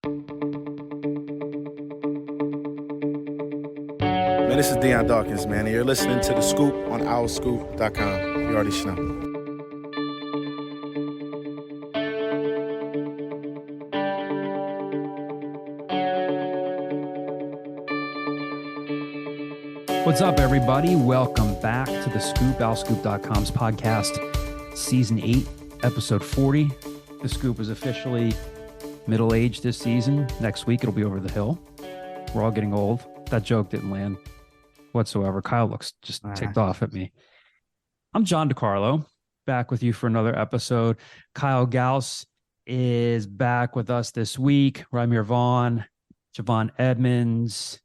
Man, this is Deion Dawkins, man, and you're listening to The Scoop on OwlScoop.com. You already know. What's up, everybody? Welcome back to The Scoop, OwlScoop.com's podcast, Season 8, Episode 40. The Scoop is officially middle-aged this season. Next week, it'll be over the hill. We're all getting old. That joke didn't land whatsoever. Kyle looks just ticked off at me. I'm John DeCarlo, back with you for another episode. Kyle Gauss is back with us this week. Ramir Vaughn, Javon Edmonds,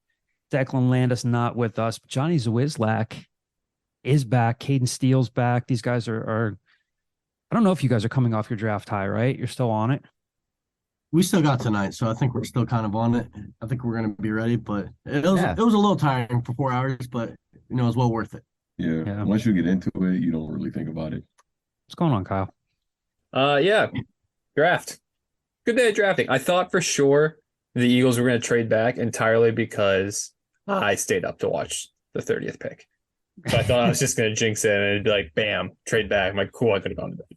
Declan Landis not with us. But Johnny Zwizlak is back. Caden Steele's back. These guys are I don't know if you guys are coming off your draft high, right? You're still on it? We still got tonight, so I think we're still kind of on it. I think we're going to be ready, but it was a little tiring for 4 hours, but, it was well worth it. Yeah. Once you get into it, you don't really think about it. What's going on, Kyle? Draft. Good day of drafting. I thought for sure the Eagles were going to trade back entirely because I stayed up to watch the 30th pick. So I thought I was just going to jinx it and it'd be like, bam, trade back. I'm like, cool, I could have gone to bed.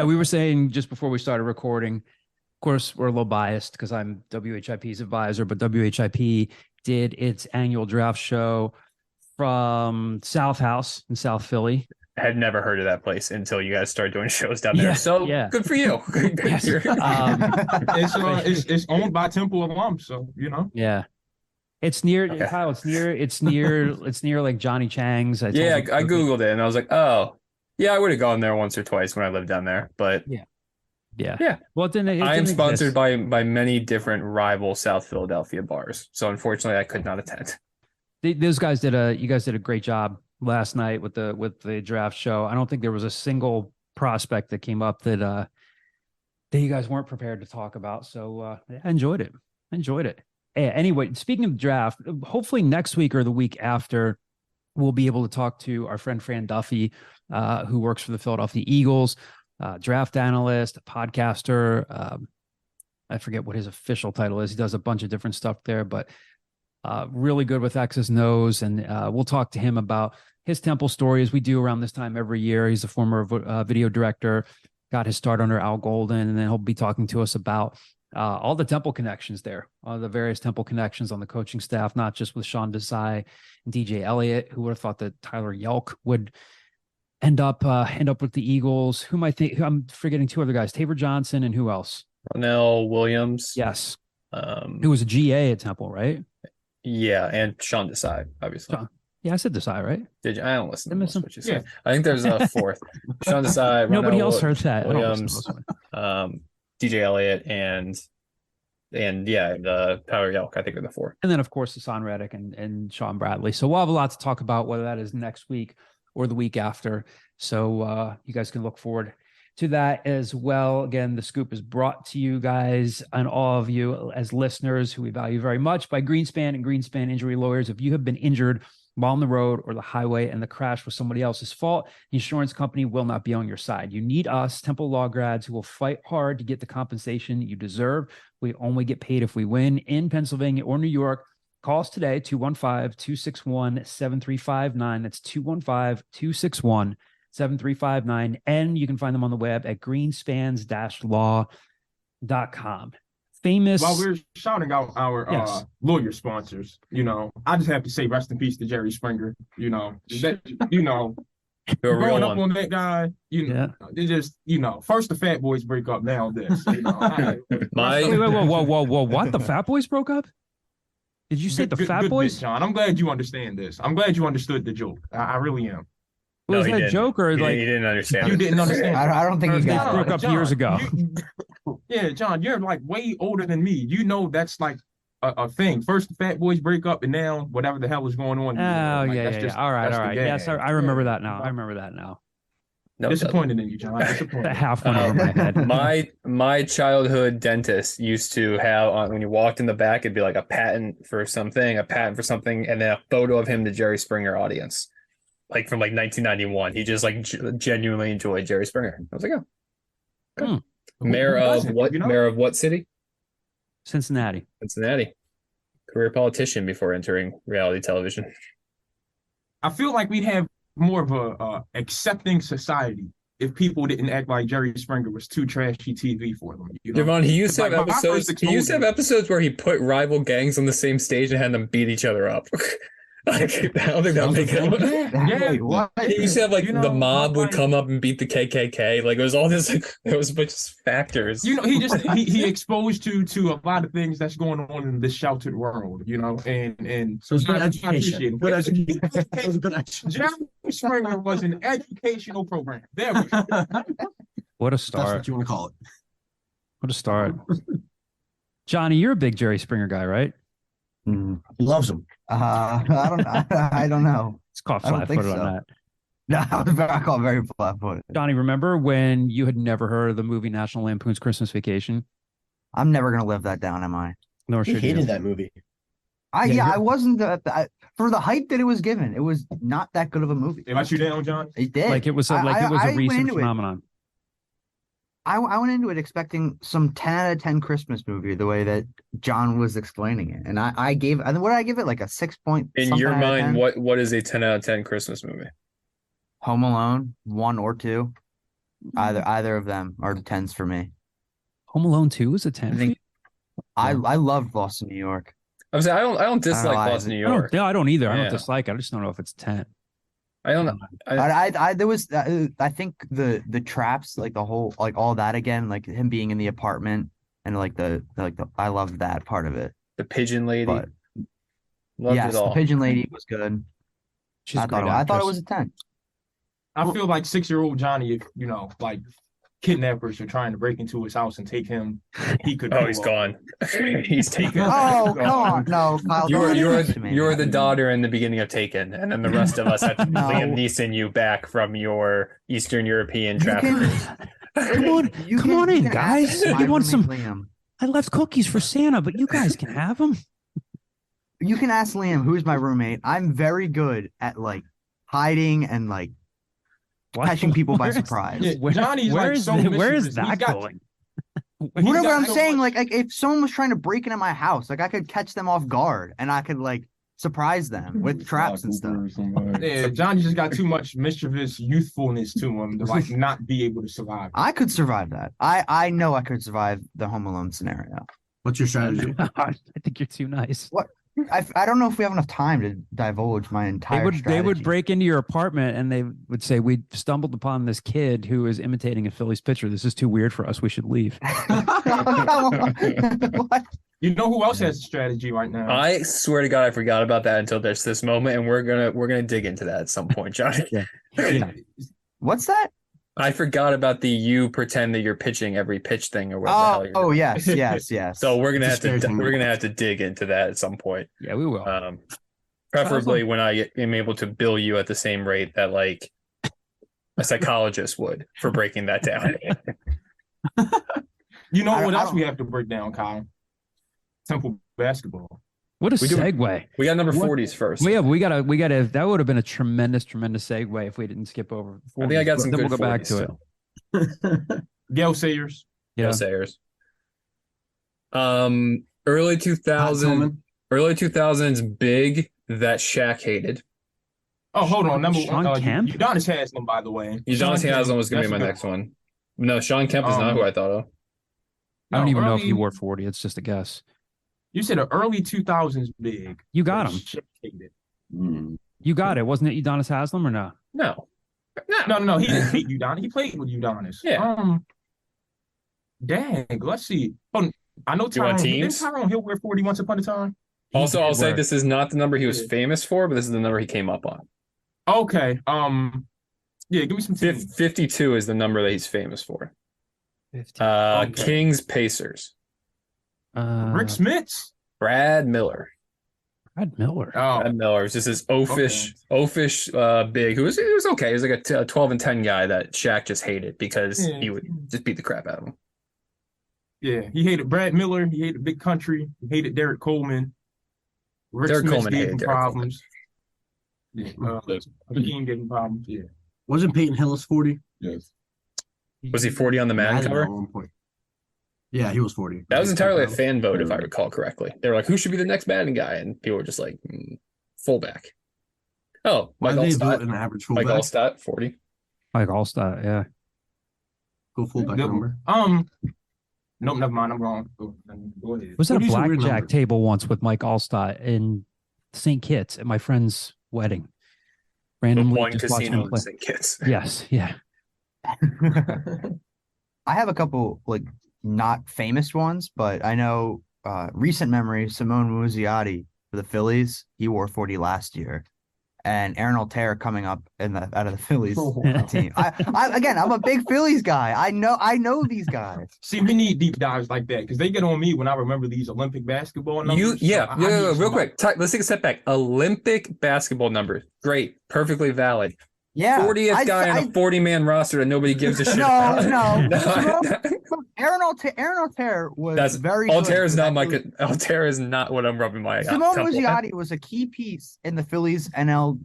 We were saying just before we started recording, of course, we're a little biased because I'm WHIP's advisor, but WHIP did its annual draft show from South House in South Philly. I had never heard of that place until you guys started doing shows down there. Good for you. Yes. It's owned by Temple alums, so Yeah. It's near Kyle. It's near like Johnny Chang's. I Googled it and I was like, oh, yeah, I would have gone there once or twice when I lived down there. But yeah. Well, I am sponsored by many different rival South Philadelphia bars, so unfortunately, I could not attend. You guys did a great job last night with the draft show. I don't think there was a single prospect that came up that you guys weren't prepared to talk about. So I enjoyed it. Anyway, speaking of draft, hopefully next week or the week after, we'll be able to talk to our friend Fran Duffy, who works for the Philadelphia Eagles, draft analyst, podcaster. I forget what his official title is. He does a bunch of different stuff there, but really good with X's and O's. And we'll talk to him about his Temple story, as we do around this time every year. He's a former video director, got his start under Al Golden, and then he'll be talking to us about all the Temple connections there, all the various Temple connections on the coaching staff, not just with Sean Desai and DJ Elliott. Who would have thought that Tyler Yelk would end up with the Eagles? I'm forgetting two other guys, Tabor Johnson and who else? Ronell Williams. Yes. Who was a GA at Temple, right? Yeah, and Sean Desai, obviously. Yeah, I said Desai, right? Did you? I don't listen to most what you said. I think there's a fourth. Sean Desai, Nobody else heard that. Williams, DJ Elliott, and Tyler Yelk, I think, are the four. And then, of course, Hassan Reddick and Sean Bradley. So we'll have a lot to talk about, whether that is next week or the week after. So you guys can look forward to that as well. Again, the Scoop is brought to you guys and all of you as listeners, who we value very much, by Greenspan and Greenspan Injury Lawyers. If you have been injured while on the road or the highway and the crash was somebody else's fault, the insurance company will not be on your side. You need us, Temple Law grads, who will fight hard to get the compensation you deserve. We only get paid if we win. In Pennsylvania or New York, call us today, 215-261-7359. That's 215-261-7359. And you can find them on the web at greenspans-law.com. Famous. While we're shouting out our lawyer sponsors, I just have to say rest in peace to Jerry Springer. Growing up on that guy, they just, first the Fat Boys break up, now this. Wait, whoa, what? The Fat Boys broke up? Did you say the Fat Boys? Bit, John, I'm glad you understand this. I'm glad you understand the joke. I really am. Was that a joke or he didn't understand? You didn't understand. I don't think you got it. Broke up years ago. Yeah, John, you're like way older than me. That's like a thing. First, the Fat Boys break up, and now whatever the hell is going on. All right. Yes, I remember that now. No, disappointed in you, John. The half went over my head. My childhood dentist used to have, when you walked in the back, it'd be like a patent for something, and then a photo of him, the Jerry Springer audience. Like from 1991, he just genuinely enjoyed Jerry Springer. I was like, oh, good. Mayor of what city? Cincinnati. Cincinnati. Career politician before entering reality television. I feel like we'd have more of a accepting society if people didn't act like Jerry Springer was too trashy TV for them. You know? Devon, he used to have Like, my episodes. first He used to have exposure- episodes where he put rival gangs on the same stage and had them beat each other up. Like, I don't think that would make it. Yeah. Wait, what? He used to have like You the know, mob would like- come up and beat the KKK. Like it was all this. Like, it was a bunch of factors. You know, he exposed to a lot of things that's going on in this sheltered world. You know, and So it's good I education. appreciate Good it. education. It was good education. Jerry Springer was an educational program. There we go. What a That's start. what you want to call it. What a start. Johnny, you're a big Jerry Springer guy, right? He loves him. I don't know. It's caught I don't think flat-footed on so. that. No, I call it very flat-footed. Johnny, remember when you had never heard of the movie National Lampoon's Christmas Vacation? I'm never gonna live that down, am I? Nor He should you. hated that movie. I Yeah, you're- I wasn't for the hype that it was given. It was not that good of a movie. They let you down, John? It did. Like it was a, I went recent into it- phenomenon. I went into it expecting some 10 out of 10 Christmas movie, the way that John was explaining it, and what did I give it, like a 6 point? In something your out of mind, 10? what is a 10 out of 10 Christmas movie? Home Alone 1 or 2, either of them are 10s for me. Home Alone 2 is a 10. I think I loved Lost in New York. I'm saying I don't dislike I- Lost in New I York. don't either. I Yeah. don't dislike it. I just don't know if it's 10. I don't know. I there was I think the traps, like the whole, like all that again, like him being in the apartment and like the I loved that part of it. The pigeon lady. But Loved yes, it all. the pigeon lady was good. She's a I great thought it actress. was a 10. I feel like 6-year-old Johnny, if you know, like kidnappers are trying to break into his house and take him, he could. Oh, he's gone. He's taken. Oh, come on. No, Kyle, don't do this to me. You're the daughter in the beginning of Taken, and then the rest of us have to No. Liam Neeson you back from your Eastern European You traffic. Come on, come on in, guys. You You want some? Liam. I left cookies for Santa, but you guys can have them. You can ask Liam, who's my roommate. I'm very good at like hiding and like catching people by surprise. Yeah, Johnny's like so where is mischievous. that He's got- going? But he's Whatever got I'm so saying, much- like if someone was trying to break into my house, like I could catch them off guard and I could like surprise them with traps and stuff. yeah, Johnny just got too much mischievous youthfulness to him to like not be able to survive. I could survive that. I know I could survive the Home Alone scenario. What's your strategy? I think you're too nice. I don't know if we have enough time to divulge my entire They would strategy. break into your apartment and they would say, "We stumbled upon this kid who is imitating a Phillies pitcher. This is too weird for us. We should leave." What? You know who else has a strategy right now? I swear to God, I forgot about that until there's this moment, and we're gonna dig into that at some point, Johnny. Yeah. What's that? I forgot about the you pretend that you're pitching every pitch thing or whatever. the hell you're Oh doing. yes. So we're gonna It's a have scary to thing. we're gonna have to dig into that at some point. Yeah, we will. Preferably when I am able to bill you at the same rate that like a psychologist would for breaking that down. You know I what else don't- we have to break down, Kyle? Temple basketball. What a we do- segue. We got number What? 40s first. We gotta. That would have been a tremendous segue if we didn't skip over. I think I got some Then good we'll go back 40s to it. still. Gail Sayers. Yeah. No Sayers. Early 2000s big that Shaq hated. Oh, hold on. Number Sean one. Kemp? Udonis Haslam, by the way. Udonis Sean Haslam Kemp, was gonna be that's my a good next one. No, Sean Kemp is not who I thought of. I don't even know if early- he wore 40. It's just a guess. You said an early 2000s big. You got him. Shaq hated. You got it. Wasn't it Udonis Haslam or no? No. No. He didn't hate Udonis. He played with Udonis. Yeah. Dang. Let's see. Oh, I know You want Tyrone. Didn't teams? Tyrone Hill wear 40 once upon a time? Also, I'll say wear- this is not the number he was Yeah. famous for, but this is the number he came up on. Okay. Yeah. Give me some teams. 52 is the number that he's famous for. 15. Okay. Kings Pacers. Rick Smits. Brad Miller. Brad Miller. Oh. Brad Miller was just this oafish big who was okay. He was like a 12 and 10 guy that Shaq just hated because Yeah. he would just beat the crap out of him. Yeah. He hated Brad Miller. He hated Big Country. He hated Derek Coleman. Rick Derek Smits Coleman gave hated him Derek problems. Yeah. Hakeem gave him problems. Yeah. Wasn't Peyton Hillis 40? Yes. Was he 40 on the I Madden had him cover? at one point. Yeah, he was 40. That was entirely a fan vote, if I recall correctly. They were like, who should be the next batting guy? And people were just like, fullback. Oh, Why Mike they do Allstott. an average Mike fullback? Allstott, 40. Like Allstott, yeah. Go fullback number. Nope, never mind. I'm wrong. Go ahead. Was at What a is your weird blackjack number? table once with Mike Allstott in St. Kitts at my friend's wedding. Randomly One just watching casino him in play. St. Kitts. Yes, yeah. I have a couple like not famous ones, but I know recent memory, Simone Muzziotti for the Phillies. He wore 40 last year. And Aaron Altair coming up out of the Phillies team. I'm a big Phillies guy. I know these guys. See, we need deep dives like that because they get on me when I remember these Olympic basketball numbers. Real quick. Let's take a step back. Olympic basketball numbers. Great. Perfectly valid. Yeah. 40th guy on a 40-man roster that nobody gives a shit about. Aaron Altair was very Altair good. Altair is not what I'm rubbing my Simone Muzziotti was a key piece in the Phillies NL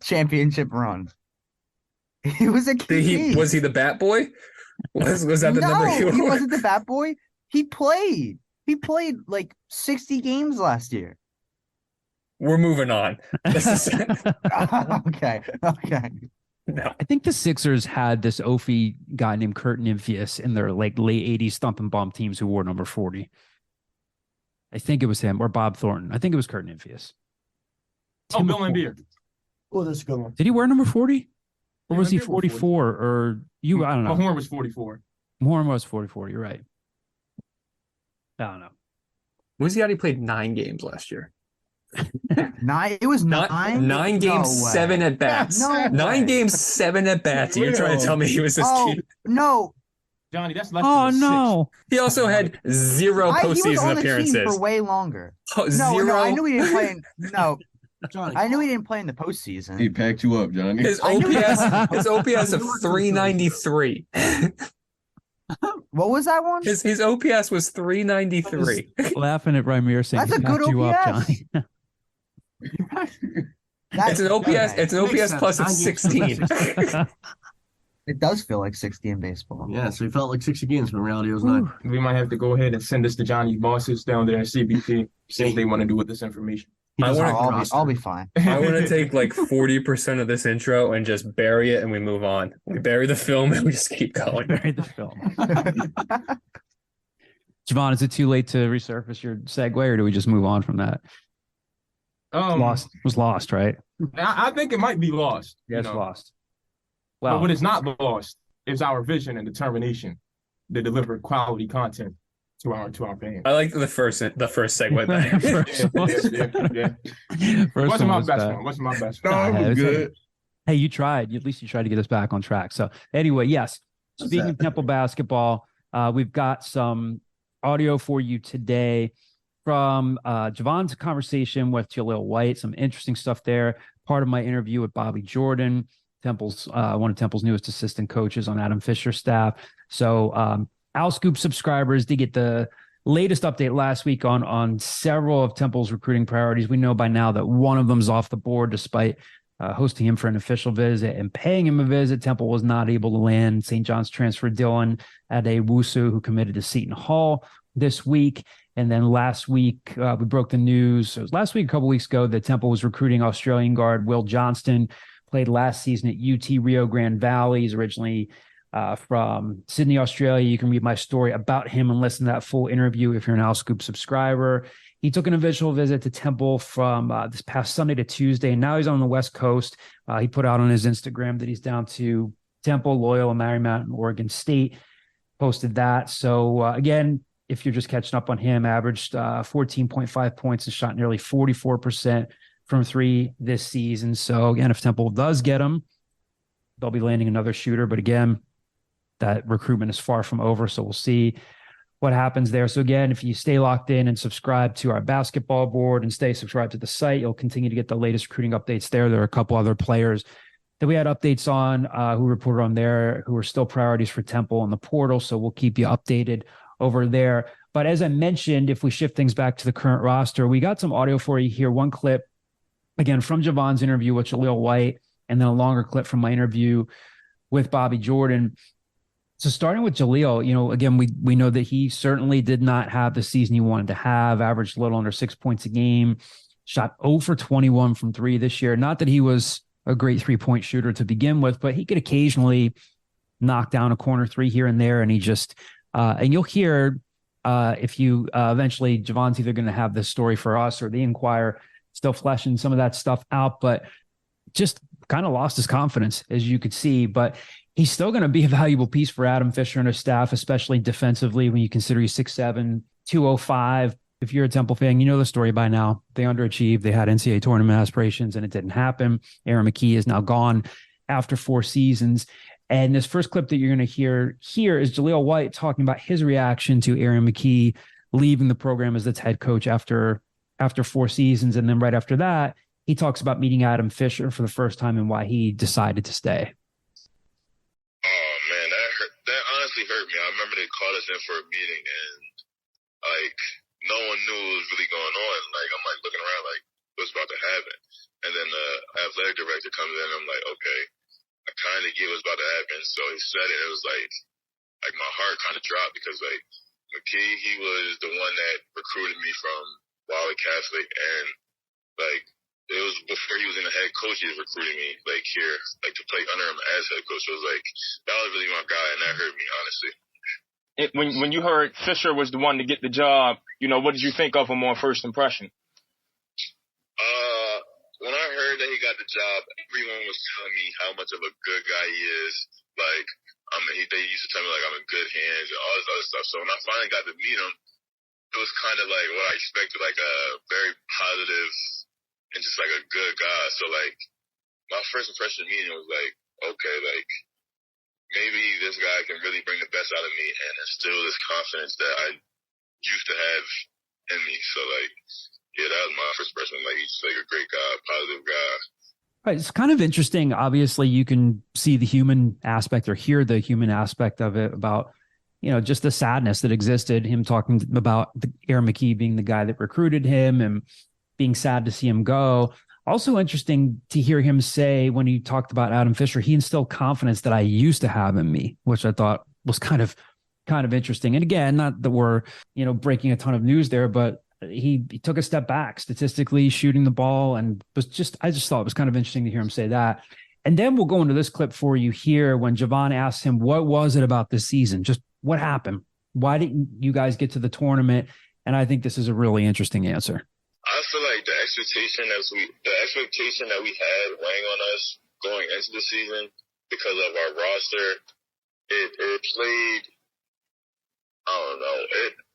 championship run. He was a key piece. Was he the bat boy? Was that the number he wore? He wasn't the bat boy. He played like 60 games last year. We're moving on. Okay. No. I think the Sixers had this Ophi guy named Kurt Nymphius in their like late 80s thump and bomb teams who wore number 40. I think it was him or Bob Thornton. I think it was Kurt Nymphius. Bill Lambier. Oh, that's a good one. Did he wear number 40? Or was he Lambier 44? Or you? I don't know. Horn was 44. Horn was 44. You're right. I don't know. Muzziotti played 9 games last year. 9. It was 9. 9 games, 7 at bats. 9 games, 7 at bats. You're trying to tell me he was this cheap? No, Johnny, that's less Oh than no! He also had 0 he was postseason on the appearances. team for way longer. Zero. No, I knew he didn't play. Johnny, I knew he didn't play in the postseason. He packed you up, Johnny. His I knew OPS of 393. What was that one? His OPS was 393. Laughing at Ramir saying, That's a good you up, OPS. Johnny. It's an OPS. It's an OPS plus of 16. It does feel like 60 in baseball. Yeah, so he felt like 60 games, but in reality it was 9. We might have to go ahead and send this to Johnny's bosses down there at CBT, see what they want to do with this information. I'll be fine. I want to take like 40% of this intro and just bury it and we move on. We bury the film and we just keep going. Bury the film. Javon, is it too late to resurface your segue or do we just move on from that? It was lost, right? I think it might be lost. Yeah, it's lost. Well, but what is not lost is our vision and determination to deliver quality content to our fans. I like the first segue back. Wasn't my best one. No, it was good. Hey, you tried. At least you tried to get us back on track. So anyway, yes. Speaking of Temple basketball, we've got some audio for you today from Javon's conversation with Jahlil White. Some interesting stuff there. Part of my interview with Bobby Jordan, Temple's one of Temple's newest assistant coaches on Adam Fisher's staff. So Owl Scoop subscribers did get the latest update last week on several of Temple's recruiting priorities. We know by now that one of them is off the board despite hosting him for an official visit and paying him a visit. Temple was not able to land St. John's transfer Dylan Adewusu, who committed to Seton Hall this week. And then last week, we broke the news. It was last week, a couple weeks ago, that Temple was recruiting Australian guard Will Johnston, played last season at UT Rio Grande Valley. He's originally from Sydney, Australia. You can read my story about him and listen to that full interview if you're an Owl Scoop subscriber. He took an official visit to Temple from this past Sunday to Tuesday, and now he's on the West Coast. He put out on his Instagram that he's down to Temple, Loyola, Marymount, and Oregon State. Posted that. So again, if you're just catching up on him, averaged 14.5 points and shot nearly 44% from 3 this season. So again, if Temple does get him, they'll be landing another shooter. But again, that recruitment is far from over. So we'll see what happens there. So again, if you stay locked in and subscribe to our basketball board and stay subscribed to the site, you'll continue to get the latest recruiting updates there. There are a couple other players that we had updates on who reported on there, who are still priorities for Temple in the portal. So we'll keep you updated over there. But as I mentioned, if we shift things back to the current roster, we got some audio for you here. One clip, again, from Javon's interview with Jahlil White, and then a longer clip from my interview with Bobby Jordan. So starting with Jahlil, again, we know that he certainly did not have the season he wanted to have, averaged a little under 6 points a game, shot 0 for 21 from three this year. Not that he was a great 3-point shooter to begin with, but he could occasionally knock down a corner three here and there. And he just, and you'll hear if you eventually, Javon's either going to have this story for us or the Inquirer, still fleshing some of that stuff out, but just kind of lost his confidence, as you could see. But he's still going to be a valuable piece for Adam Fisher and his staff, especially defensively when you consider he's 6'7", 205. If you're a Temple fan, you know the story by now. They underachieved. They had NCAA tournament aspirations, and it didn't happen. Aaron McKie is now gone after 4 seasons. And this first clip that you're going to hear here is Jahlil White talking about his reaction to Aaron McKie leaving the program as its head coach after 4 seasons. And then right after that, he talks about meeting Adam Fisher for the first time and why he decided to stay. Oh man, that honestly hurt me. I remember they called us in for a meeting and like no one knew what was really going on. Like I'm like looking around like what's about to happen. And then the athletic director comes in and I'm like, okay, I kind of get what's about to happen. So he said it. It was like my heart kind of dropped because like McKee, he was the one that recruited me from Wally Catholic, and like it was before he was in the head coach. He was recruiting me like here, like to play under him as head coach. So it was like that was really my guy, and that hurt me honestly. When you heard Fisher was the one to get the job, what did you think of him on first impression? When I heard that he got the job, everyone was telling me how much of a good guy he is. Like, they used to tell me like I'm in good hands and all this other stuff. So when I finally got to meet him, it was kind of like what I expected, like a very positive and just like a good guy. So like my first impression of meeting him was like, okay, like maybe this guy can really bring the best out of me and instill this confidence that I used to have in me. So like, yeah, that was my first impression. Like he's like a great guy, positive guy. Right. It's kind of interesting. Obviously, you can see the human aspect or hear the human aspect of it about, just the sadness that existed. Him talking about Aaron McKie being the guy that recruited him and being sad to see him go. Also interesting to hear him say when he talked about Adam Fisher, he instilled confidence that I used to have in me, which I thought was kind of interesting. And again, not that we're, breaking a ton of news there, but he took a step back statistically shooting the ball and I just thought it was kind of interesting to hear him say that. And then we'll go into this clip for you here when Javon asks him, what was it about this season? Just what happened? Why didn't you guys get to the tournament? And I think this is a really interesting answer. I feel like the expectation that we had weighing on us going into the season because of our roster, it played, I don't know,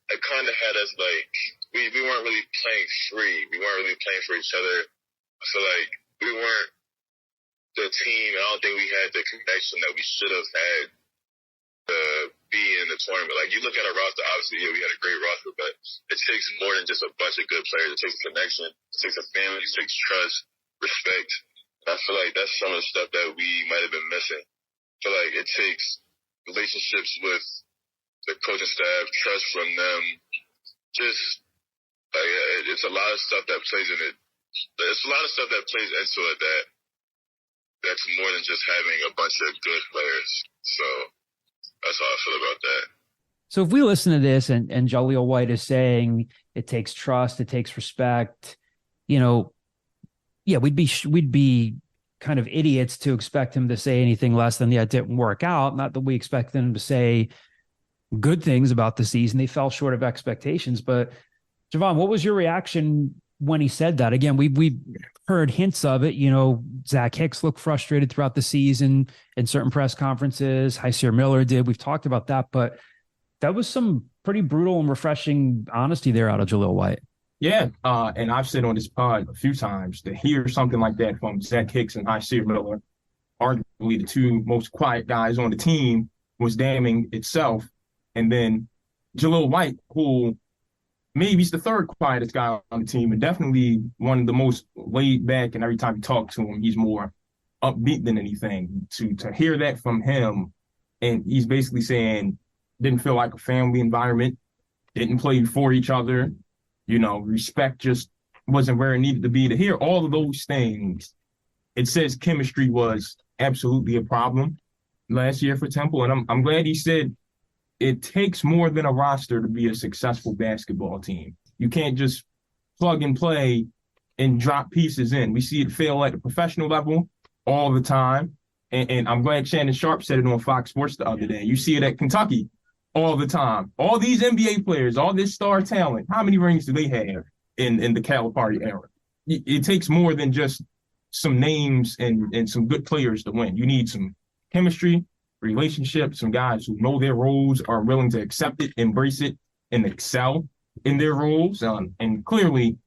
it kind of had us like, we weren't really playing free. We weren't really playing for each other. So like, we weren't the team. I don't think we had the connection that we should have had to be in the tournament. Like you look at our roster, obviously, yeah, we had a great roster, but it takes more than just a bunch of good players. It takes a connection. It takes a family. It takes trust, respect. And I feel like that's some of the stuff that we might have been missing. I feel like it takes relationships with the coaching staff, trust from them. Just like it's a lot of stuff that plays in it. There's a lot of stuff that plays into it that's more than just having a bunch of good players. So that's how I feel about that. So if we listen to this and Jahlil White is saying it takes trust, it takes respect, we'd be kind of idiots to expect him to say anything less than, it didn't work out. Not that we expect them to say good things about the season. They fell short of expectations. But Javon, what was your reaction when he said that? Again, we've heard hints of it. Zach Hicks looked frustrated throughout the season in certain press conferences. Hysier Miller did. We've talked about that, but that was some pretty brutal and refreshing honesty there out of Jahlil White. Yeah, and I've said on this pod a few times to hear something like that from Zach Hicks and Hysier Miller, arguably the two most quiet guys on the team, was damning itself. And then Jahlil White, who maybe he's the third quietest guy on the team and definitely one of the most laid back, and every time you talk to him, he's more upbeat than anything. To hear that from him, and he's basically saying didn't feel like a family environment, didn't play for each other, respect just wasn't where it needed to be. To hear all of those things, it says chemistry was absolutely a problem. last year for Temple, and I'm glad he said it takes more than a roster to be a successful basketball team. You can't just plug and play and drop pieces in. We see it fail at the professional level all the time. And I'm glad Shannon Sharp said it on Fox Sports the other day. You see it at Kentucky all the time. All these NBA players, all this star talent, how many rings do they have in the Calipari era? It takes more than just some names and some good players to win. You need some chemistry, relationships, some guys who know their roles, are willing to accept it, embrace it, and excel in their roles. And clearly,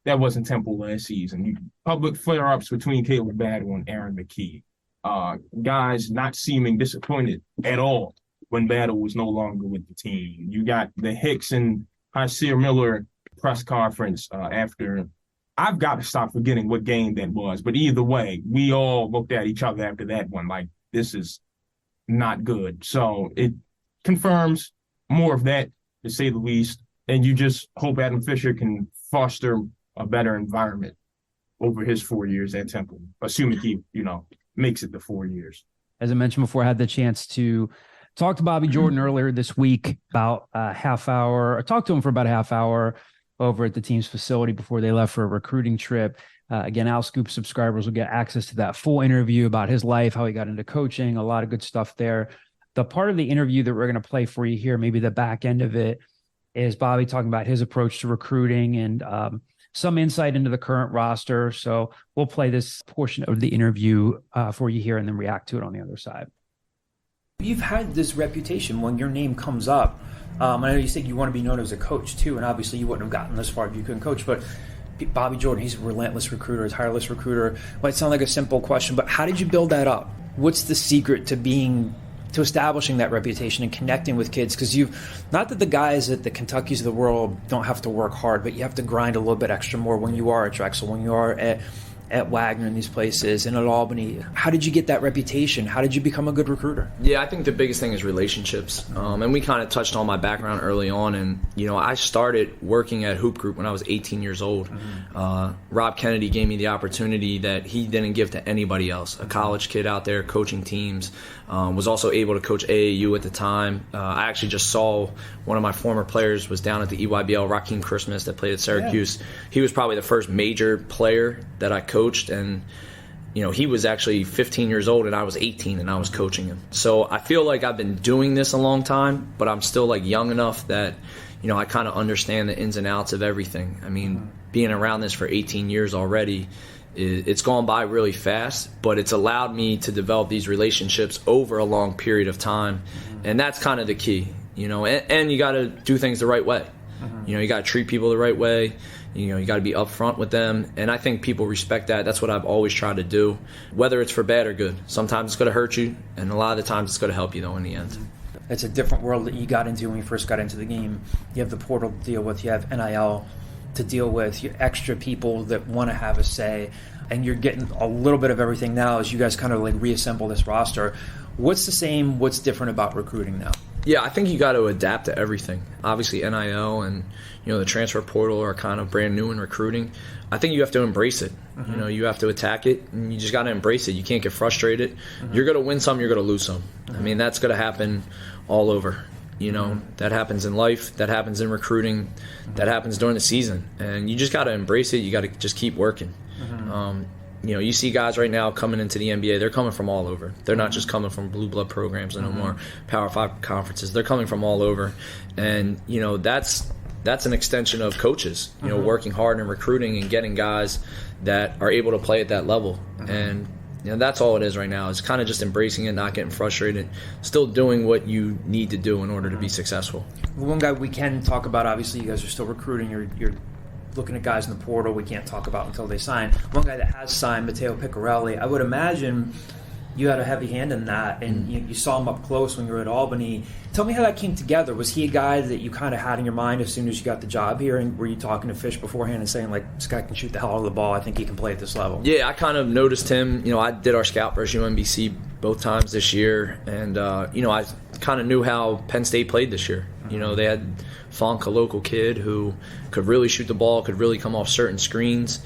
that wasn't Temple last season. Public flare-ups between Caleb Battle and Aaron McKee. Guys not seeming disappointed at all when Battle was no longer with the team. You got the Hicks and Hyseer Miller press conference after. I've got to stop forgetting what game that was. But either way, we all looked at each other after that one like, this is not good. So it confirms more of that, to say the least. And you just hope Adam Fisher can foster a better environment over his 4 years at Temple, assuming he, makes it the 4 years. As I mentioned before, I had the chance to talk to Bobby Jordan earlier this week about a half hour. I talked to him for about a half hour over at the team's facility before they left for a recruiting trip. Again, Al Scoop subscribers will get access to that full interview about his life, how he got into coaching, a lot of good stuff there. The part of the interview that we're going to play for you here, maybe the back end of it, is Bobby talking about his approach to recruiting and some insight into the current roster. So we'll play this portion of the interview for you here and then react to it on the other side. You've had this reputation when your name comes up. I know you said you want to be known as a coach too, and obviously you wouldn't have gotten this far if you couldn't coach, but Bobby Jordan, he's a relentless recruiter, a tireless recruiter. Might sound like a simple question, but how did you build that up? What's the secret to establishing that reputation and connecting with kids? Because not that the guys at the Kentuckys of the world don't have to work hard, but you have to grind a little bit extra more when you are at Drexel, when you are at Wagner in these places, and at Albany. How did you get that reputation? How did you become a good recruiter? Yeah, I think the biggest thing is relationships. And we kind of touched on my background early on. And, I started working at Hoop Group when I was 18 years old. Rob Kennedy gave me the opportunity that he didn't give to anybody else. A college kid out there coaching teams. Was also able to coach AAU at the time. I actually just saw one of my former players was down at the EYBL, Rakeem Christmas, that played at Syracuse. Yeah. He was probably the first major player that I coached, and he was actually 15 years old and I was 18 and I was coaching him. So I feel like I've been doing this a long time, but I'm still like young enough that I kind of understand the ins and outs of everything. I mean, being around this for 18 years already, it's gone by really fast, but it's allowed me to develop these relationships over a long period of time. And that's kind of the key, and you got to do things the right way. You got to treat people the right way. You got to be upfront with them. And I think people respect that. That's what I've always tried to do, whether it's for bad or good. Sometimes it's going to hurt you, and a lot of the times it's going to help you, though, in the end. It's a different world that you got into when you first got into the game. You have the portal to deal with. You have NIL to deal with, extra people that want to have a say, and you're getting a little bit of everything now as you guys kind of like reassemble this roster. What's the same, what's different about recruiting now? Yeah, I think you got to adapt to everything. Obviously, NIL and the transfer portal are kind of brand new in recruiting. I think you have to embrace it. You have to attack it, and you just got to embrace it. You can't get frustrated. You're going to win some, you're going to lose some. I mean, that's going to happen all over. That happens in life, that happens in recruiting, that happens during the season. And you just got to embrace it. You got to just keep working. You see guys right now coming into the NBA, they're coming from all over. They're not just coming from blue blood programs and no more Power 5 conferences. They're coming from all over. And, that's an extension of coaches, working hard in recruiting and getting guys that are able to play at that level. And that's all it is right now. It's kind of just embracing it, not getting frustrated, still doing what you need to do in order to be successful. One guy we can talk about, obviously you guys are still recruiting. You're looking at guys in the portal we can't talk about until they sign. One guy that has signed, Matteo Piccarelli, I would imagine you had a heavy hand in that, and you saw him up close when you were at Albany. Tell me how that came together. Was he a guy that you kind of had in your mind as soon as you got the job here, and were you talking to Fish beforehand and saying, like, this guy can shoot the hell out of the ball, I think he can play at this level? Yeah, I kind of noticed him. I did our scout versus UMBC both times this year, and, I kind of knew how Penn State played this year. They had Funk, a local kid who could really shoot the ball, could really come off certain screens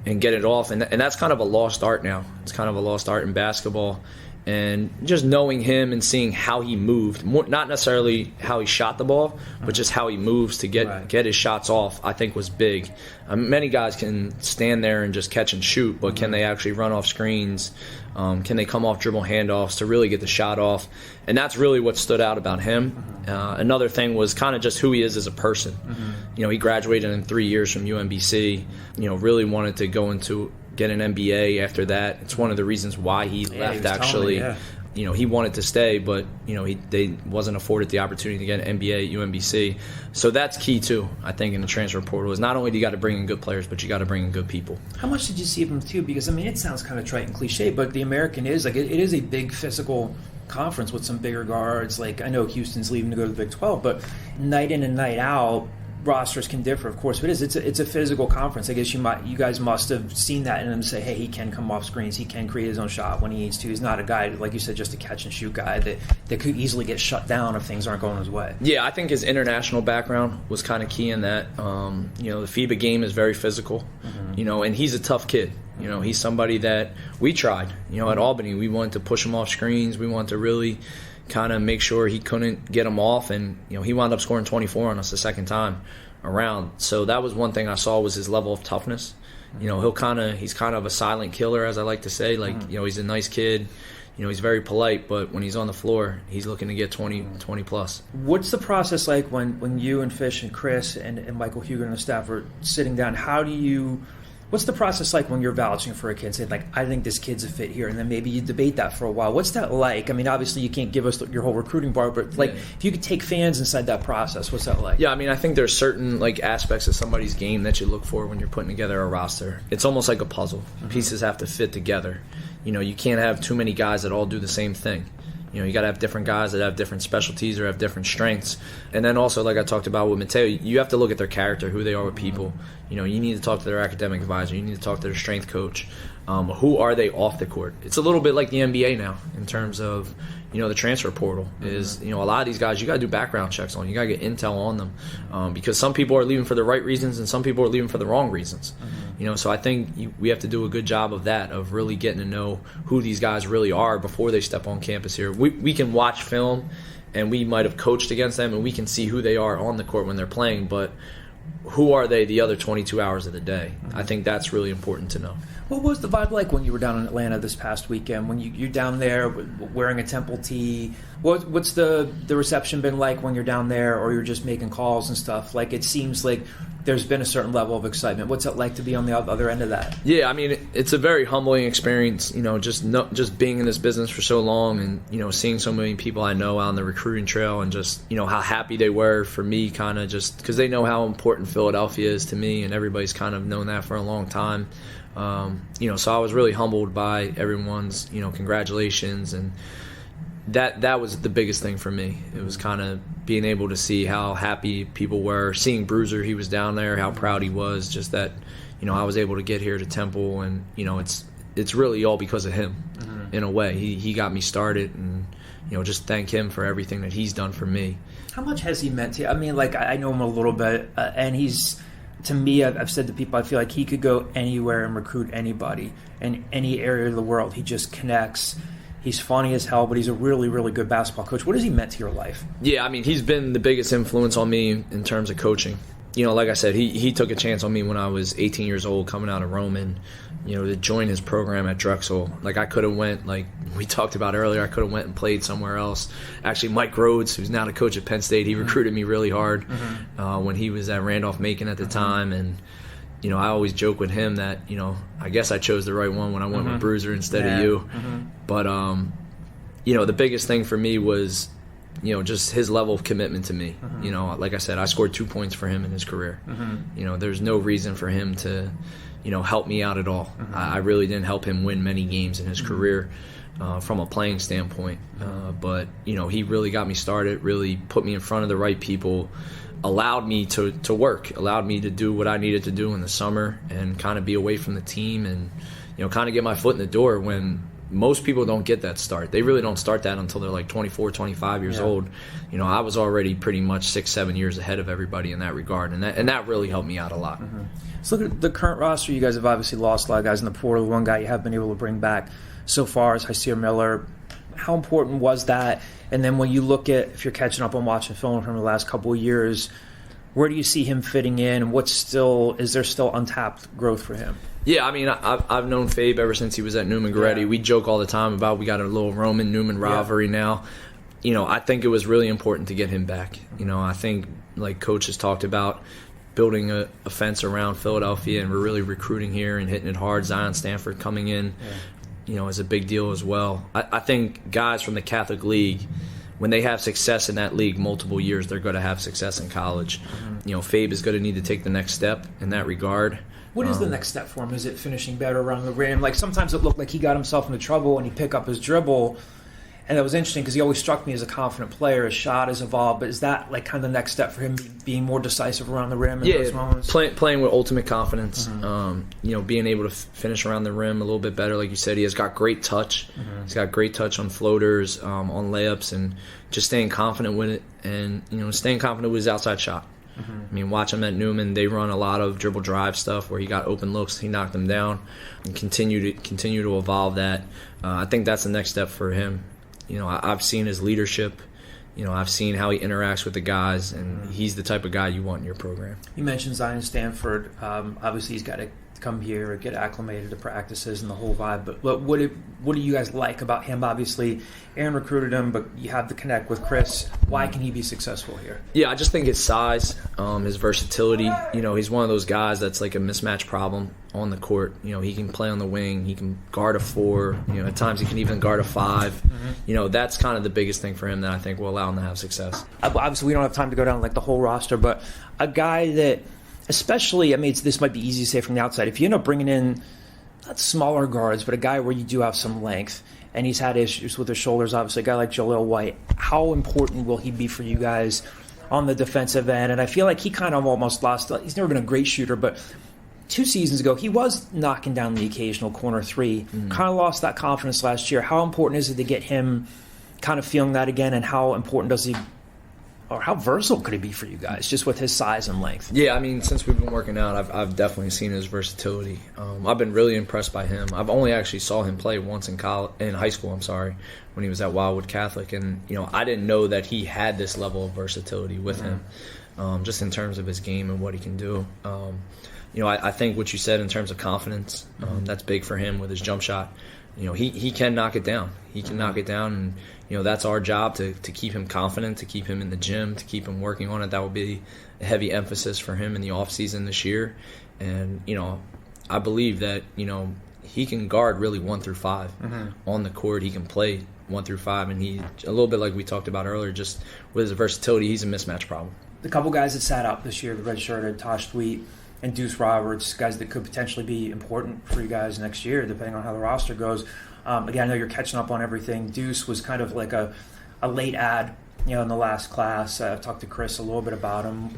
and get it off. And that's kind of a lost art now. It's kind of a lost art in basketball. And just knowing him and seeing how he moved, not necessarily how he shot the ball, but just how he moves to get his shots off, I think was big. Many guys can stand there and just catch and shoot, but can they actually run off screens? Can they come off dribble handoffs to really get the shot off? And that's really what stood out about him. Another thing was kind of just who he is as a person. You know, he graduated in 3 years from UMBC, you know, really wanted to go into get an MBA after that. It's one of the reasons why he left, actually. You know, he wanted to stay, but, you know, they wasn't afforded the opportunity to get an MBA at UMBC. So that's key, too, I think, in the transfer portal, is not only do you got to bring in good players, but you got to bring in good people. How much did you see of him, too? Because, I mean, it sounds kind of trite and cliche, but the American is, like, it is a big physical conference with some bigger guards. Like, I know Houston's leaving to go to the Big 12, but night in and night out, rosters can differ, of course, but it's a physical conference. I guess you guys must have seen that in him, say, hey, he can come off screens, he can create his own shot when he needs to. He's not a guy, like you said, just a catch and shoot guy that could easily get shut down if things aren't going his way. Yeah, I think his international background was kind of key in that. You know, the FIBA game is very physical, you know, and he's a tough kid. You know, he's somebody that we tried, you know, at Albany. We wanted to push him off screens. We wanted to really kind of make sure he couldn't get him off, and you know, he wound up scoring 24 on us the second time around. So that was one thing I saw, was his level of toughness. You know, he's kind of a silent killer, as I like to say. Like, you know, he's a nice kid. You know, he's very polite, but when he's on the floor, he's looking to get 20 plus. What's the process like when you and Fish and Chris and Michael Hugan and the staff are sitting down? What's the process like when you're vouching for a kid, saying, like, I think this kid's a fit here, and then maybe you debate that for a while? What's that like? I mean, obviously you can't give us your whole recruiting part, but like, if you could take fans inside that process, what's that like? Yeah, I mean, I think there's certain like aspects of somebody's game that you look for when you're putting together a roster. It's almost like a puzzle. Pieces have to fit together. You know, you can't have too many guys that all do the same thing. You know, you got to have different guys that have different specialties or have different strengths. And then also, like I talked about with Mateo, you have to look at their character, who they are with people. You know, you need to talk to their academic advisor. You need to talk to their strength coach. Who are they off the court? It's a little bit like the NBA now in terms of, you know, the transfer portal is, you know, a lot of these guys, you got to do background checks on. You got to get intel on them because some people are leaving for the right reasons and some people are leaving for the wrong reasons. You know, so I think we have to do a good job of that, of really getting to know who these guys really are before they step on campus here. We can watch film and we might have coached against them and we can see who they are on the court when they're playing, but who are they the other 22 hours of the day? I think that's really important to know. What was the vibe like when you were down in Atlanta this past weekend? When you're down there wearing a Temple tee, what's the reception been like when you're down there, or you're just making calls and stuff? Like, it seems like there's been a certain level of excitement. What's it like to be on the other end of that? Yeah, I mean, it's a very humbling experience. You know, just being in this business for so long, and you know, seeing so many people I know out on the recruiting trail, and just, you know, how happy they were for me, kind of just because they know how important Philadelphia is to me, and everybody's kind of known that for a long time. You know, so I was really humbled by everyone's, you know, congratulations, and that was the biggest thing for me. It was kind of being able to see how happy people were, seeing Bruiser, he was down there, how proud he was, just that, you know, I was able to get here to Temple, and, you know, it's really all because of him in a way. He got me started, and, you know, just thank him for everything that he's done for me. How much has he meant to you? I mean, like, I know him a little bit, and he's, to me, I've said to people, I feel like he could go anywhere and recruit anybody in any area of the world. He just connects. He's funny as hell, but he's a really, really good basketball coach. What has he meant to your life? Yeah, I mean, he's been the biggest influence on me in terms of coaching. You know, like I said, he took a chance on me when I was 18 years old, coming out of Roman, you know, to join his program at Drexel. Like, I could have went, like we talked about earlier, I could have went and played somewhere else. Actually, Mike Rhodes, who's now the coach at Penn State, he recruited me really hard when he was at Randolph-Macon at the time. And, you know, I always joke with him that, you know, I guess I chose the right one when I went with Bruiser instead of you. But, you know, the biggest thing for me was, you know, just his level of commitment to me. You know, like I said, I scored 2 points for him in his career. You know, there's no reason for him to, you know, help me out at all. I really didn't help him win many games in his career from a playing standpoint. But, you know, he really got me started, really put me in front of the right people, allowed me to work, allowed me to do what I needed to do in the summer and kind of be away from the team and, you know, kind of get my foot in the door when most people don't get that start. They really don't start that until they're like 24, 25 years old. You know, I was already pretty much 6-7 years ahead of everybody in that regard, and that really helped me out a lot. So look at the current roster. You guys have obviously lost a lot of guys in the portal. One guy you have been able to bring back so far is Hysier Miller. how important was that? And then when you look at, if you're catching up on watching film from the last couple of years, where do you see him fitting in? Is there still untapped growth for him? Yeah, I mean, I've known Fabe ever since he was at Newman Goretti. We joke all the time about we got a little Roman-Newman rivalry now. You know, I think it was really important to get him back. You know, I think, like Coach has talked about, building a fence around Philadelphia, and we're really recruiting here and hitting it hard. Zion Stanford coming in, you know, is a big deal as well. I think guys from the Catholic League, when they have success in that league multiple years, they're going to have success in college. You know, Fabe is going to need to take the next step in that regard. What is the next step for him? Is it finishing better around the rim? Like, sometimes it looked like he got himself into trouble and he picked up his dribble. And that was interesting because he always struck me as a confident player. His shot has evolved, but is that like kind of the next step for him, being more decisive around the rim in those moments? Playing with ultimate confidence. You know, being able to finish around the rim a little bit better. Like you said, he has got great touch. He's got great touch on floaters, on layups, and just staying confident with it. And, you know, staying confident with his outside shot. I mean, watch him at Newman. They run a lot of dribble drive stuff where he got open looks, he knocked them down, and continue to evolve that. I think that's the next step for him. You know, I've seen his leadership. You know, I've seen how he interacts with the guys, and he's the type of guy you want in your program. You mentioned Zion Stanford. Obviously, he's got to come here or get acclimated to practices and the whole vibe. But what do you guys like about him? Obviously, Aaron recruited him, but you have to connect with Chris. Why can he be successful here? Yeah, I just think his size, his versatility. You know, he's one of those guys that's like a mismatch problem on the court. You know, he can play on the wing. He can guard a 4. You know, at times he can even guard a 5. You know, that's kind of the biggest thing for him that I think will allow him to have success. Obviously, we don't have time to go down like the whole roster, but a guy that, especially, I mean, this might be easy to say from the outside, if you end up bringing in not smaller guards, but a guy where you do have some length, and he's had issues with his shoulders, obviously, a guy like Jahlil White, how important will he be for you guys on the defensive end? And I feel like he kind of almost lost, he's never been a great shooter, but 2 seasons ago, he was knocking down the occasional corner 3, kind of lost that confidence last year. How important is it to get him kind of feeling that again, and how important does he, or how versatile could he be for you guys, just with his size and length? Yeah, I mean, since we've been working out, I've definitely seen his versatility. I've been really impressed by him. I've only actually saw him play once in high school, when he was at Wildwood Catholic, and you know, I didn't know that he had this level of versatility with him, just in terms of his game and what he can do. You know, I think what you said in terms of confidence, that's big for him with his jump shot. You know, he can knock it down. He can knock it down, and you know, that's our job to keep him confident, to keep him in the gym, to keep him working on it. That will be a heavy emphasis for him in the off season this year. And you know, I believe that, you know, he can guard really 1 through 5 on the court. He can play 1 through 5, and he, a little bit like we talked about earlier, just with his versatility, he's a mismatch problem. The couple guys that sat out this year, the redshirted Tosh Tweet and Deuce Roberts, guys that could potentially be important for you guys next year, depending on how the roster goes. Again, I know you're catching up on everything. Deuce was kind of like a late add, you know, in the last class. I've talked to Chris a little bit about him.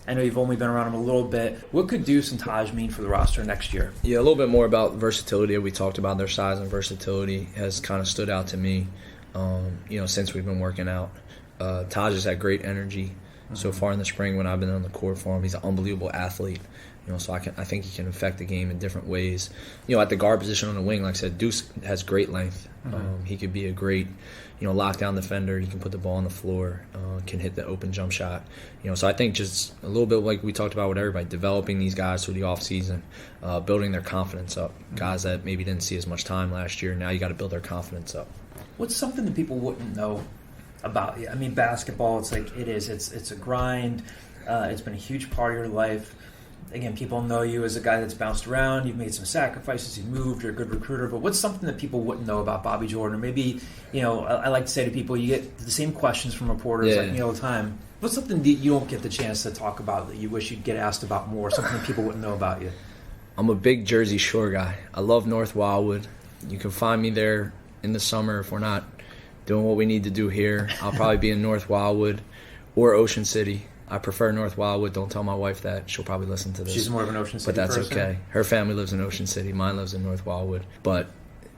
I know you've only been around him a little bit. What could Deuce and Taj mean for the roster next year? Yeah, a little bit more about versatility. We talked about their size and versatility has kind of stood out to me, you know, since we've been working out. Taj has had great energy so far in the spring when I've been on the court for him. He's an unbelievable athlete. You know, so I think he can affect the game in different ways. You know, at the guard position on the wing, like I said, Deuce has great length. He could be a great, you know, lockdown defender. He can put the ball on the floor, can hit the open jump shot. You know, so I think just a little bit like we talked about with everybody, developing these guys through the offseason, building their confidence up. Guys that maybe didn't see as much time last year, now you got to build their confidence up. What's something that people wouldn't know about you? I mean, basketball, it's like it is. It's a grind. It's been a huge part of your life. Again, people know you as a guy that's bounced around. You've made some sacrifices. You've moved. You're a good recruiter. But what's something that people wouldn't know about Bobby Jordan? Or maybe, you know, I like to say to people, you get the same questions from reporters like me all the time. What's something that you don't get the chance to talk about that you wish you'd get asked about more? Something that people wouldn't know about you? I'm a big Jersey Shore guy. I love North Wildwood. You can find me there in the summer if we're not doing what we need to do here. I'll probably be in North Wildwood or Ocean City. I prefer North Wildwood. Don't tell my wife that. She'll probably listen to this. She's more of an Ocean City But that's person? okay. Her family lives in Ocean City. Mine lives in North Wildwood. But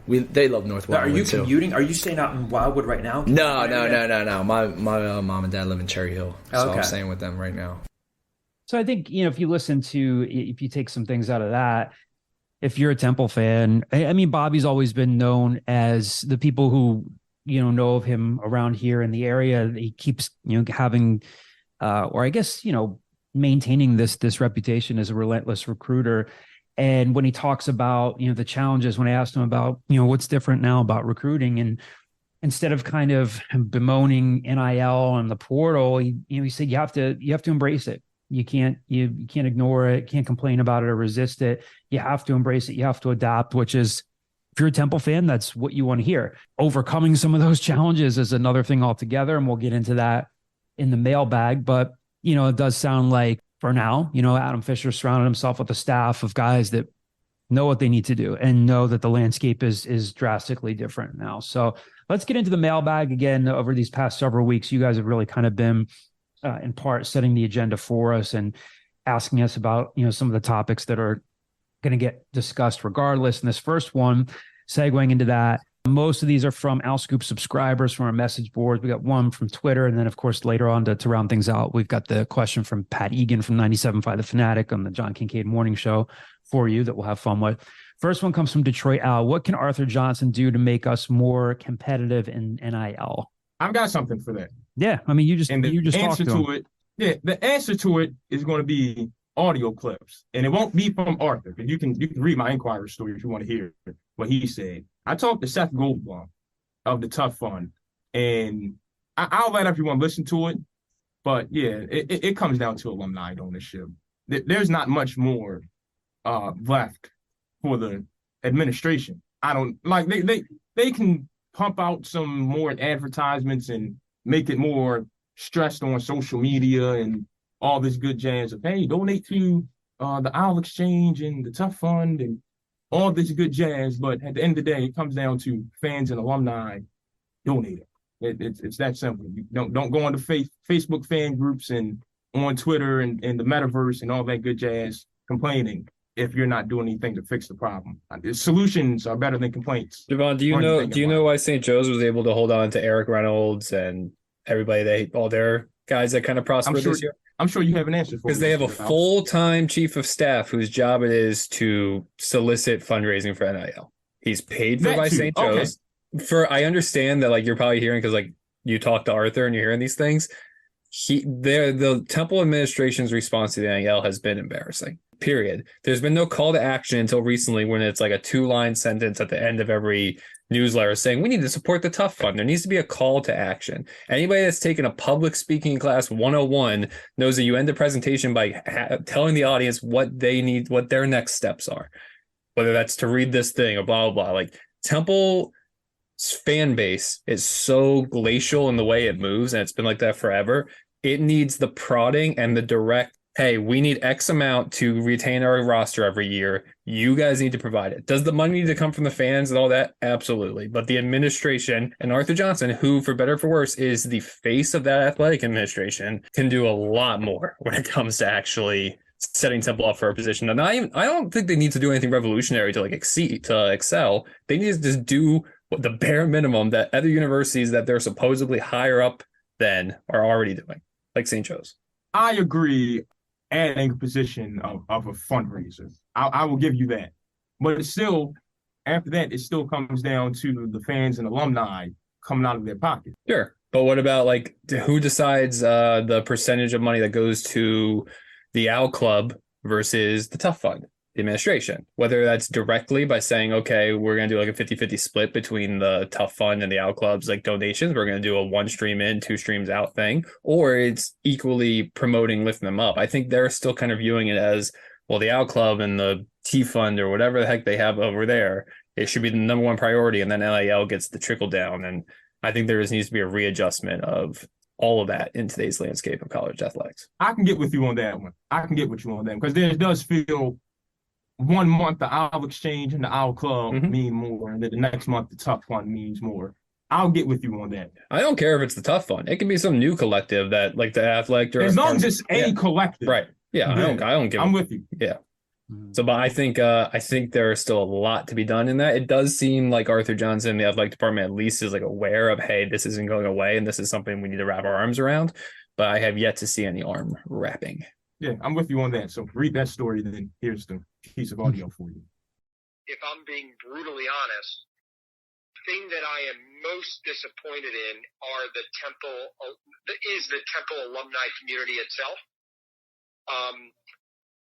they love North Wildwood, Are you too. commuting? Are you staying out in Wildwood right now? No. My mom and dad live in Cherry Hill. So Okay. I'm staying with them right now. So I think, you know, if you take some things out of that, if you're a Temple fan, I mean, Bobby's always been known as the people who know of him around here in the area, he keeps, having, or I guess, maintaining this reputation as a relentless recruiter. And when he talks about, the challenges, when I asked him about, what's different now about recruiting, and instead of kind of bemoaning NIL and the portal, he said, you have to embrace it. You can't ignore it, can't complain about it or resist it. You have to embrace it. You have to adapt, which is, if you're a Temple fan, that's what you want to hear. Overcoming some of those challenges is another thing altogether. And we'll get into that in the mailbag. But, it does sound like for now, Adam Fisher surrounded himself with a staff of guys that know what they need to do and know that the landscape is drastically different now. So let's get into the mailbag again. Over these past several weeks, you guys have really kind of been in part setting the agenda for us and asking us about, some of the topics that are going to get discussed regardless. And this first one, segueing into that, most of these are from Owl Scoop subscribers from our message boards. We got one from Twitter. And then, of course, later on to round things out, we've got the question from Pat Egan from 97.5 The Fanatic on the John Kincaid Morning Show for you that we'll have fun with. First one comes from Detroit Al. What can Arthur Johnson do to make us more competitive in NIL? I've got something for that. Yeah, I mean, you just answer talked to it. Yeah, the answer to it is going to be audio clips, and it won't be from Arthur. But you can read my Inquirer story if you want to hear what he said. I talked to Seth Goldblum of the Tough Fund, and I'll let everyone listen to it. But yeah, it comes down to alumni ownership. There's not much more left for the administration. I don't like they can pump out some more advertisements and make it more stressed on social media and all this good jazz of, hey, donate to the Owl Exchange and the Tough Fund and all this good jazz. But at the end of the day, it comes down to fans and alumni donating. It's that simple. You don't go on the Facebook fan groups and on Twitter and the metaverse and all that good jazz complaining if you're not doing anything to fix the problem. Solutions are better than complaints. Javon, do you know why St. Joe's was able to hold on to Eric Reynolds and everybody, all their guys that kind of prospered this year? I'm sure you have an answer for it. Because they have a full-time chief of staff whose job it is to solicit fundraising for NIL. He's paid for by St. Joe's. Okay. I understand that, like, you're probably hearing, because like you talk to Arthur and you're hearing these things. The Temple administration's response to the NIL has been embarrassing. Period. There's been no call to action until recently, when it's like a 2-line sentence at the end of every newsletter saying we need to support the Tough Fund. There needs to be a call to action. Anybody that's taken a public speaking class 101 knows that you end the presentation by telling the audience what they need, what their next steps are, whether that's to read this thing or blah, blah, blah. Like, Temple's fan base is so glacial in the way it moves, and it's been like that forever. It needs the prodding and the direct, hey, we need X amount to retain our roster every year. You guys need to provide it. Does the money need to come from the fans and all that? Absolutely. But the administration and Arthur Johnson, who, for better or for worse, is the face of that athletic administration, can do a lot more when it comes to actually setting Temple up for a position. And I don't think they need to do anything revolutionary to excel. They need to just do the bare minimum that other universities that they're supposedly higher up than are already doing, like St. Joe's. I agree. Adding a position of a fundraiser. I will give you that. But it's still, after that, it still comes down to the fans and alumni coming out of their pocket. Sure. But what about, like, who decides the percentage of money that goes to the Owl Club versus the Tough Fund? The administration. Whether that's directly by saying, okay, we're going to do like a 50-50 split between the Tough Fund and the Owl Club's like donations. We're going to do a 1 stream in, 2 streams out thing, or it's equally promoting, lifting them up. I think they're still kind of viewing it as, well, the Owl Club and the T Fund or whatever the heck they have over there, it should be the number one priority, and then NIL gets the trickle down. And I think there needs to be a readjustment of all of that in today's landscape of college athletics. I can get with you on that one. Because there does feel 1 month the Owl Exchange and the Owl Club mean more, and then the next month the Tough Fund means more. I'll get with you on that. I don't care if it's the Tough Fund. It can be some new collective that, like, the athletic, as long as it's a collective, right? Yeah, I don't give. I'm with you. Yeah. So, but I think there's still a lot to be done in that. It does seem like Arthur Johnson, the athletic department, at least is like aware of, hey, this isn't going away, and this is something we need to wrap our arms around. But I have yet to see any arm wrapping. Yeah, I'm with you on that. So read that story, then here's the piece of audio for you. If I'm being brutally honest, thing that I am most disappointed in is the Temple alumni community itself.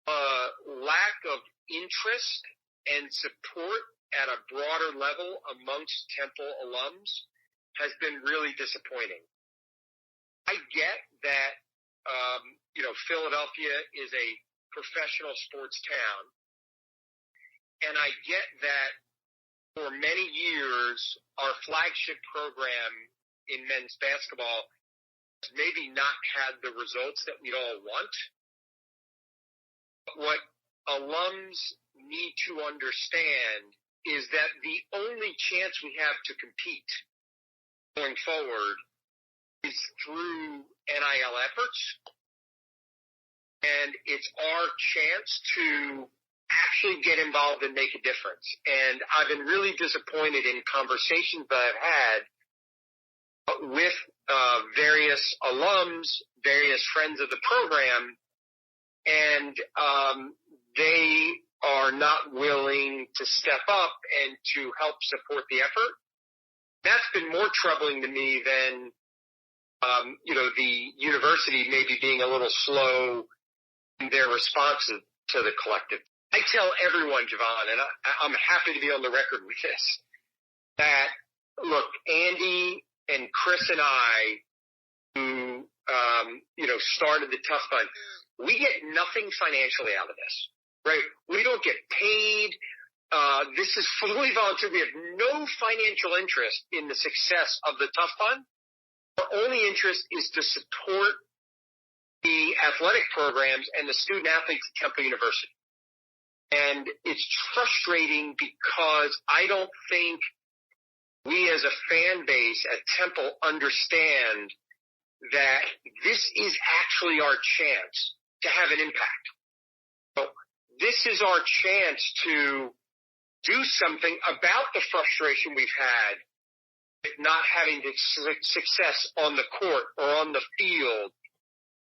Lack of interest and support at a broader level amongst Temple alums has been really disappointing. I get that, Philadelphia is a professional sports town, and I get that for many years, our flagship program in men's basketball has maybe not had the results that we'd all want. But what alums need to understand is that the only chance we have to compete going forward is through NIL efforts. And it's our chance to actually get involved and make a difference. And I've been really disappointed in conversations that I've had with various alums, various friends of the program, and they are not willing to step up and to help support the effort. That's been more troubling to me than, the university maybe being a little slow in their response to the collective. I tell everyone, Javon, and I'm happy to be on the record with this, that, look, Andy and Chris and I, who, started the Tough Fund, we get nothing financially out of this, right? We don't get paid. This is fully volunteer. We have no financial interest in the success of the Tough Fund. Our only interest is to support the athletic programs and the student athletes at Temple University. And it's frustrating because I don't think we as a fan base at Temple understand that this is actually our chance to have an impact. So this is our chance to do something about the frustration we've had with not having the success on the court or on the field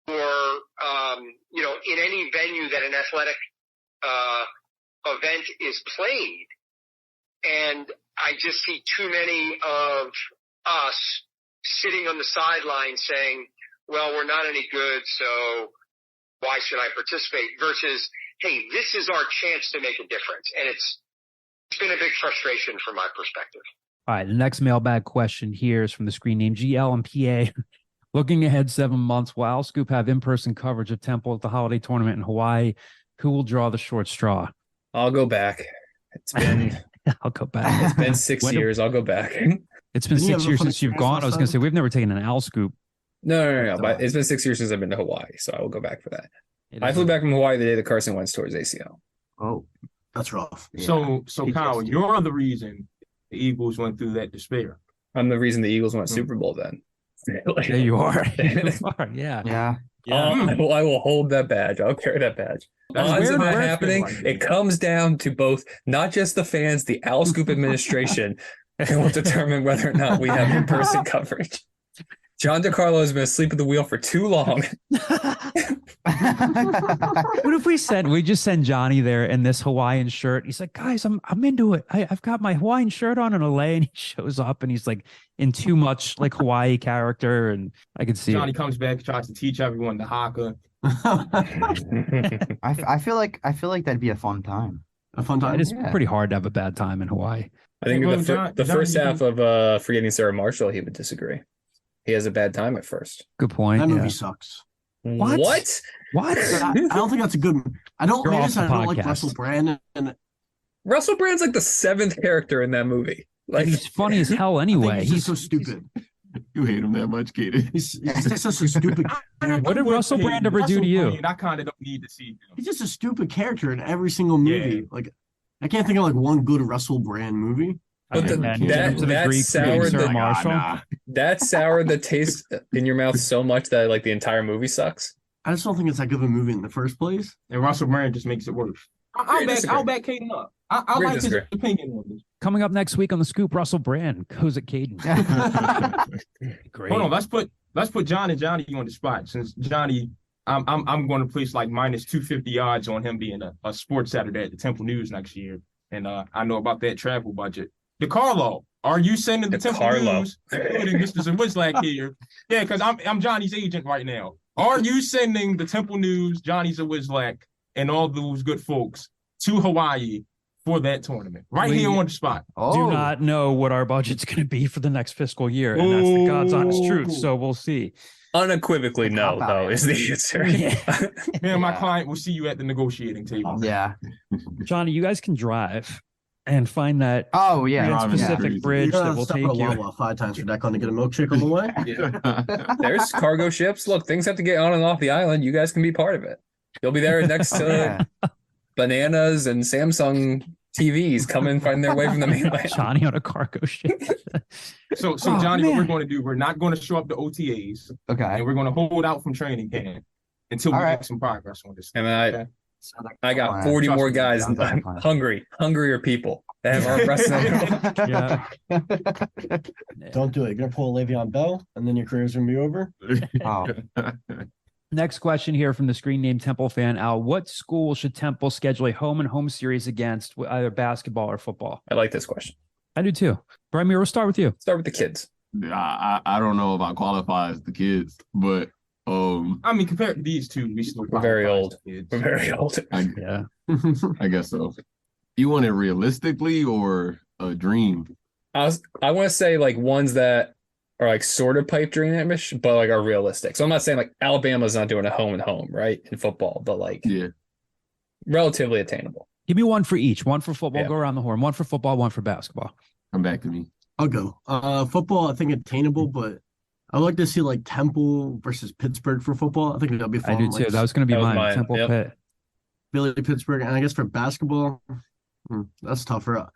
or, in any venue that an athletic event is played. And I just see too many of us sitting on the sideline saying, well, we're not any good, so why should I participate? Versus, hey, this is our chance to make a difference. And it's been a big frustration from my perspective. All right, the next mailbag question here is from the screen name GL and PA. Looking ahead 7 months, will Owl Scoop have in-person coverage of Temple at the holiday tournament in Hawaii? Who will draw the short straw? I'll go back. It's been I'll go back. It's been 6 years. I'll go back. It's been 6 years since you've gone. I was going to say, we've never taken an Owl Scoop. No. But it's been 6 years since I've been to Hawaii, so I will go back for that. I flew back from Hawaii the day that Carson Wentz tore his ACL. Oh, that's rough. Yeah. So Kyle, you're the reason the Eagles went through that despair. I'm the reason the Eagles went Super Bowl then. Yeah, you are. Yeah. I will hold that badge. I'll carry that badge. Odds of that happening, it comes down to both, not just the fans, the Owl Scoop administration, and will determine whether or not we have in-person coverage. John DeCarlo has been asleep at the wheel for too long. What if we just send Johnny there in this Hawaiian shirt? He's like, guys, I'm into it. I've got my Hawaiian shirt on in LA, and he shows up and he's like in too much like Hawaii character, and I can see Johnny comes back, tries to teach everyone the haka. I feel like that'd be a fun time. A fun time. It is pretty hard to have a bad time in Hawaii. I think the first half of Forgetting Sarah Marshall, he would disagree. He has a bad time at first. Good point. That movie sucks. What? I don't think that's a good. I don't like Russell Brand. And Russell Brand's like the 7th character in that movie. Like, he's funny as hell anyway. He's so stupid. You hate him that much, Katie. He's such a stupid character. What did Russell Brand ever do to you? I kind of don't need to see him. He's just a stupid character in every single movie. Yeah. Like, I can't think of like one good Russell Brand movie. But that soured the taste in your mouth so much that like the entire movie sucks. I just don't think it's that good of a movie in the first place. And Russell Brand just makes it worse. I'll back Caden up. I like his opinion on this. Coming up next week on the Scoop, Russell Brand goes at Caden. Great. Hold on, let's put John and Johnny on the spot. Since Johnny, I'm going to place like minus 250 odds on him being a sports Saturday at the Temple News next year, and I know about that travel budget. DeCarlo, Are you sending the Temple Carlo. News, including Mr. Zawizlak here? Yeah, because I'm Johnny's agent right now. Are you sending the Temple News, Johnny Zawizlak, and all those good folks to Hawaii for that tournament? Right here on the spot. Do not know what our budget's going to be for the next fiscal year, and that's the God's honest truth. So we'll see. Unequivocally, no, though, is the answer. Man, my client will see you at the negotiating table. Yeah. Johnny, you guys can drive and find that specific bridge that will take you 5 times for Declan to get a milkshake on the way. There's cargo ships. Look, things have to get on and off the island. You guys can be part of it. You'll be there next to bananas and Samsung TVs coming find their way from the mainland. Johnny on a cargo ship. So Johnny, what we're going to do, we're not going to show up to OTAs. Okay. And we're going to hold out from training camp until we make some progress on this. And I got 40 more guys, hungrier people that have our wrestling. Don't do it. You're going to pull a Le'Veon Bell, and then your career's going to be over. Next question here from the screen name Temple fan Al. What school should Temple schedule a home and home series against, either basketball or football? I like this question. I do too. Bramir, we'll start with you. Start with the kids. I don't know if I qualify as the kids, but I mean, compared to these two, we're very old. We're very old. I guess so. You want it realistically or a dream? I want to say like ones that are like sort of pipe dream-ish, but like are realistic. So I'm not saying like Alabama's not doing a home and home, right, in football, but like relatively attainable. Give me one for each. One for football. Go around the horn. One for football. One for basketball. Come back to me. I'll go. Football, I think attainable, but I'd like to see like Temple versus Pittsburgh for football. I think that'd be fun. I do too. That was going to be mine. Temple Pitt. Philly, Pittsburgh, and I guess for basketball, that's tougher. I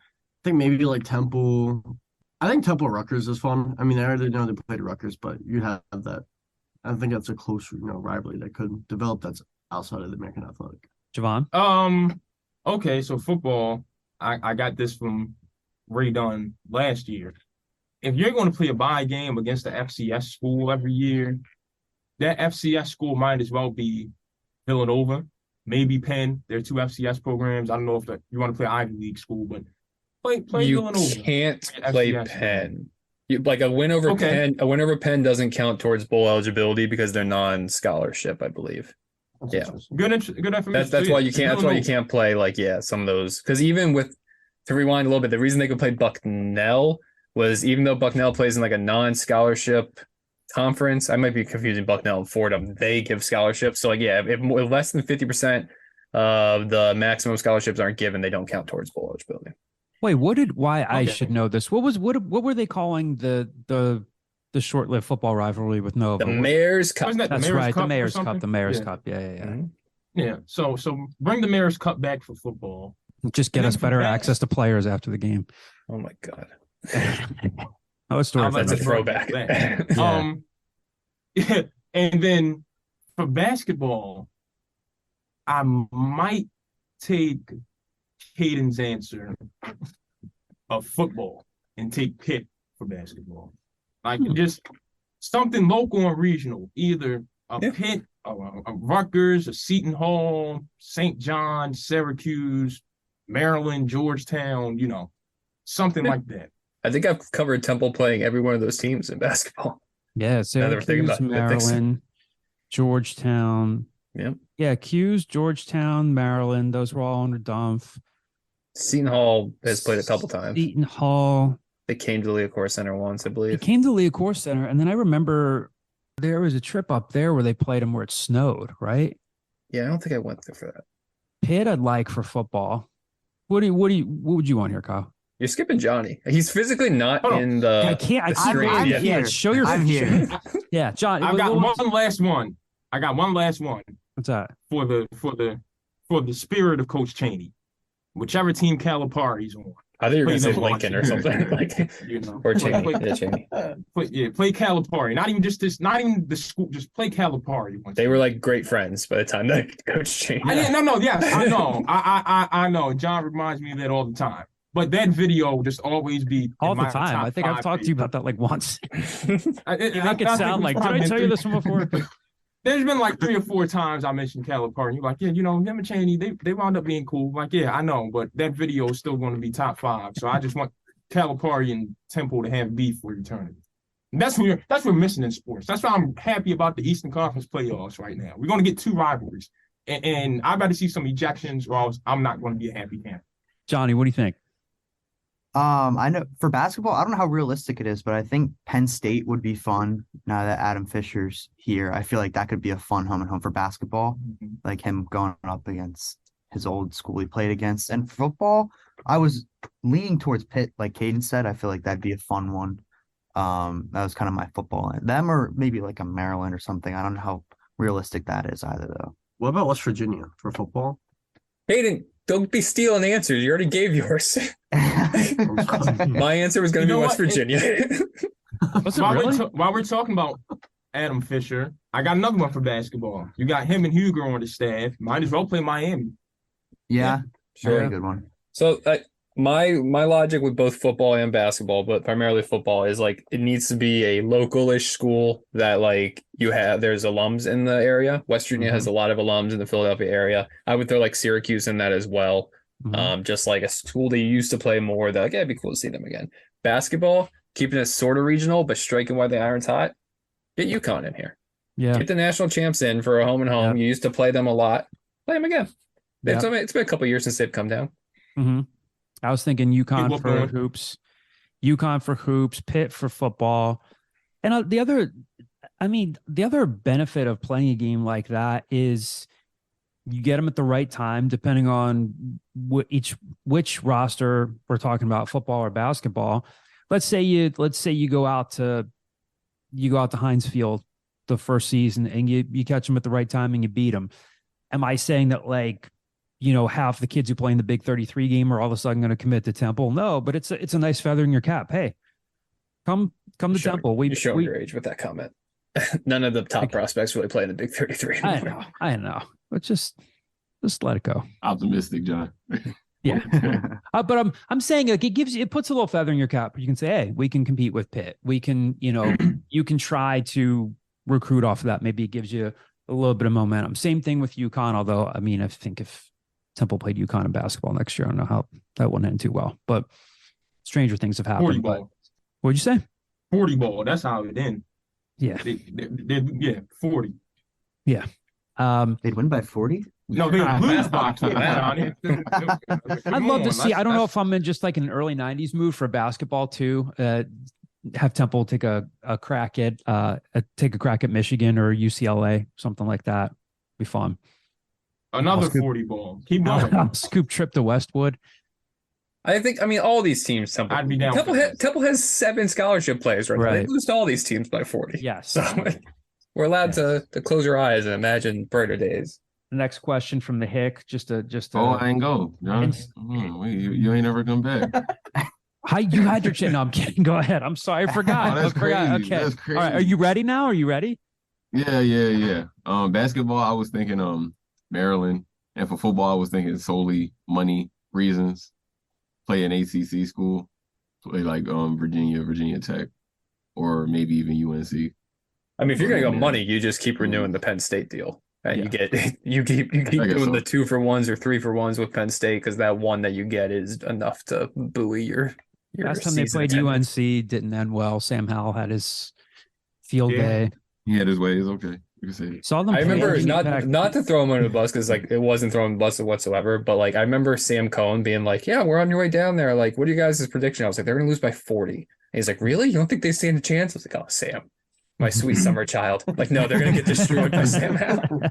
think maybe like Temple. I think Temple Rutgers is fun. I mean, I already know they played Rutgers, but you have that. I think that's a close, rivalry that could develop that's outside of the American Athletic. Javon? Okay, so football, I got this from Ray Dunn last year. If you're going to play a bye game against the FCS school every year, that FCS school might as well be Villanova, maybe Penn. There are 2 FCS programs. I don't know if you want to play Ivy League school, but play you Villanova. You can't play FCS Penn. Like a win over Penn. A win over Penn doesn't count towards bowl eligibility because they're non-scholarship, I believe. Good information. That's why you can't. That's why you can't play like some of those, because even with, to rewind a little bit, the reason they could play Bucknell was even though Bucknell plays in like a non-scholarship conference, I might be confusing Bucknell and Fordham. They give scholarships, so like if less than 50% of the maximum scholarships aren't given, they don't count towards bowl eligibility. Wait, I should know this. What were they calling the short-lived football rivalry with Nova? The Mayor's Cup. That's right, the Mayor's Cup. The Mayor's Cup. Yeah. Mm-hmm. Yeah. So bring the Mayor's Cup back for football. Just get us better access to players after the game. Oh my God. That's a throwback. And then for basketball, I might take Caden's answer of football and take Pitt for basketball. Like just something local and regional, either a Pitt, a Rutgers, a Seton Hall, St. John, Syracuse, Maryland, Georgetown, something like that. I think I've covered Temple playing every one of those teams in basketball. Yeah, Syracuse, Maryland, Georgetown. Yeah, Q's, Georgetown, Maryland. Those were all under Dumpf. Seton Hall has played a couple times. Seton Hall. They came to the Leocore Center once, I believe. They came to the Leocore Center, and then I remember there was a trip up there where they played them where it snowed, right? Yeah, I don't think I went there for that. Pitt I'd like for football. What would you want here, Kyle? You're skipping Johnny. He's physically not in the. I can't. I'm here. Show your. I'm here. Yeah, John. I got one last one. What's that? For the spirit of Coach Chaney, whichever team Calipari's on. I think you're going to say Lincoln or something or Chaney. Chaney. Play Calipari. Not even the school. Just play Calipari. They were like great friends by the time that Coach Chaney. Yes, I know. I know. John reminds me of that all the time. But that video just always be all the time. I think I've talked to you about that like once. You make it sound like. Did I tell you this one before? There's been like 3 or 4 times I mentioned Calipari, and you're like, him and Chaney, they wound up being cool. Like, I know, but that video is still going to be top 5. So I just want Calipari and Temple to have beef for eternity. And that's what we're missing in sports. That's why I'm happy about the Eastern Conference playoffs right now. We're going to get 2 rivalries. And I'd rather see some ejections, or else I'm not going to be a happy camper. Johnny, what do you think? I know for basketball, I don't know how realistic it is, but I think Penn State would be fun now that Adam Fisher's here. I feel like that could be a fun home and home for basketball, like him going up against his old school he played against. And football, I was leaning towards Pitt, like Caden said. I feel like that'd be a fun one. That was kind of my football. Them or maybe like a Maryland or something. I don't know how realistic that is either, though. What about West Virginia for football? Hayden, don't be stealing answers. You already gave yours. My answer was going to be West Virginia. While we're talking about Adam Fisher, I got another one for basketball. You got him and Huger on the staff. Might as well play Miami. Yeah, sure. Very good one. So my logic with both football and basketball, but primarily football, is like it needs to be a local-ish school that like there's alums in the area. West Virginia has a lot of alums in the Philadelphia area. I would throw like Syracuse in that as well. Just like a school that you used to play more, that like, it'd be cool to see them again. Basketball, keeping it sort of regional, but striking while the iron's hot. Get UConn in here. Yeah. Get the national champs in for a home and home. You used to play them a lot. Play them again. Yeah. It's been a couple of years since they've come down. I was thinking UConn for hoops, Pitt for football. And the other benefit of playing a game like that is you get them at the right time, depending on which roster we're talking about, football or basketball. Let's say you go out to Heinz Field the first season and you catch them at the right time and you beat them. Am I saying that like, half the kids who play in the Big 33 game are all of a sudden going to commit to Temple? No, but it's a nice feather in your cap. Hey, come to Temple. You're showing your age with that comment. None of the top prospects really play in the Big 33 anymore. I know. But just let it go. Optimistic, John. Yeah. But I'm saying like it puts a little feather in your cap. You can say, hey, we can compete with Pitt. We can, you can try to recruit off of that. Maybe it gives you a little bit of momentum. Same thing with UConn, although I mean, I think if Temple played UConn in basketball next year, I don't know how that wouldn't end too well. But stranger things have happened. 40 ball. What'd you say? 40 ball. That's how it ended. Yeah. 40. Yeah. They'd win by 40? No, they lose by 20. I'd love to see. I don't know if I'm in just like an early 90s move for basketball too. Have Temple take a crack at Michigan or UCLA, something like that. Be fun. Another 40 ball. Keep going. Scoop trip to Westwood. I mean, all these teams. Temple, Temple has 7 scholarship players right now. They lose to all these teams by 40. Yes. So we're allowed to close our eyes and imagine brighter days. The next question from the Hick. I ain't go. John. You ain't ever come back. You had your chin. No, I'm kidding. Go ahead. I'm sorry. I forgot. That's crazy. Okay. That's crazy. All right. Are you ready now? Are you ready? Yeah. Basketball, I was thinking Maryland. And for football, I was thinking solely money reasons. Play an ACC school. Play like Virginia Tech, or maybe even UNC. I mean, if you're gonna go money, you just keep renewing the Penn State deal. And you keep doing the 2-for-1s or 3-for-1s with Penn State, because that one that you get is enough to buoy your last time they played attendance. UNC didn't end well. Sam Howell had his field day. He had his ways. Okay, you can say it. Saw them. I remember not to throw him under the bus, because like it wasn't throwing the bus whatsoever. But like I remember Sam Cohen being like, "Yeah, we're on your way down there. Like, what are you guys' prediction?" I was like, "They're gonna lose by 40." And he's like, "Really? You don't think they stand a chance?" I was like, "Oh, Sam, my sweet summer child." Like, no, they're gonna get destroyed by Sam Howell.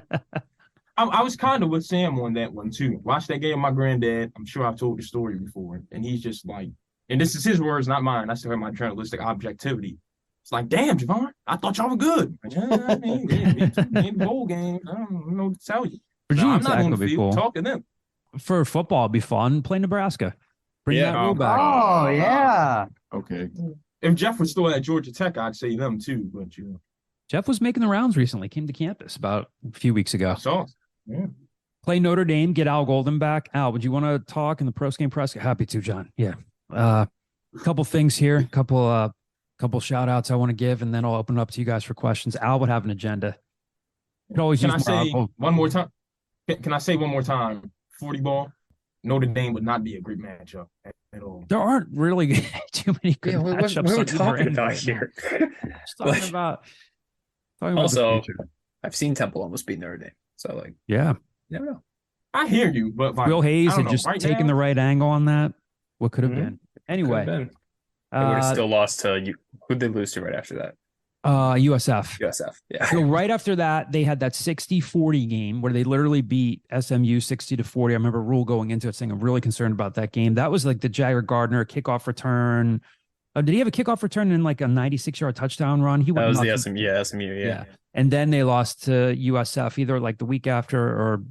I was kind of with Sam on that one too. Watched that game with my granddad. I'm sure I've told the story before, and he's just like, and this is his words, not mine. I still have my journalistic objectivity. It's like, damn, Javon, I thought y'all were good. Like, I mean, they bowl games. I don't know what to tell you. Virginia I'm not Tech on would the be field. cool. Talk to them. For football, it'd be fun. Play Nebraska. Bring that rule back. Oh, yeah. Okay. If Jeff was still at Georgia Tech, I'd say them too. But Jeff was making the rounds recently. Came to campus about a few weeks ago. I saw. Yeah. Play Notre Dame. Get Al Golden back. Al, would you want to talk in the post-game press? Happy to, John. Yeah. A couple things here. Couple shout outs I want to give, and then I'll open it up to you guys for questions. Al would have an agenda. Can I say one more time? Can I say one more time? 40 ball, Notre Dame would not be a great matchup at all. There aren't really too many good what matchups. are we on either talking end about right now. here? Just talking about the Also, future. I've seen Temple almost beat Notre Dame. So, like, Yeah. you never know. I hear you, but like, Will I Hayes don't had know, just right taken now, the right angle on that. What could have Mhm. been? Anyway, They would have still lost to you. Who'd they lose to right after that? USF. USF. Yeah. So right after that, they had that 60-40 game where they literally beat SMU 60-40. I remember Rule going into it saying, I'm really concerned about that game. That was like the Jagger Gardner kickoff return. Did he have a kickoff return in like a 96-yard touchdown run? He That went was the nuts. SMU. Yeah, SMU. Yeah. Yeah. And then they lost to USF either like the week after or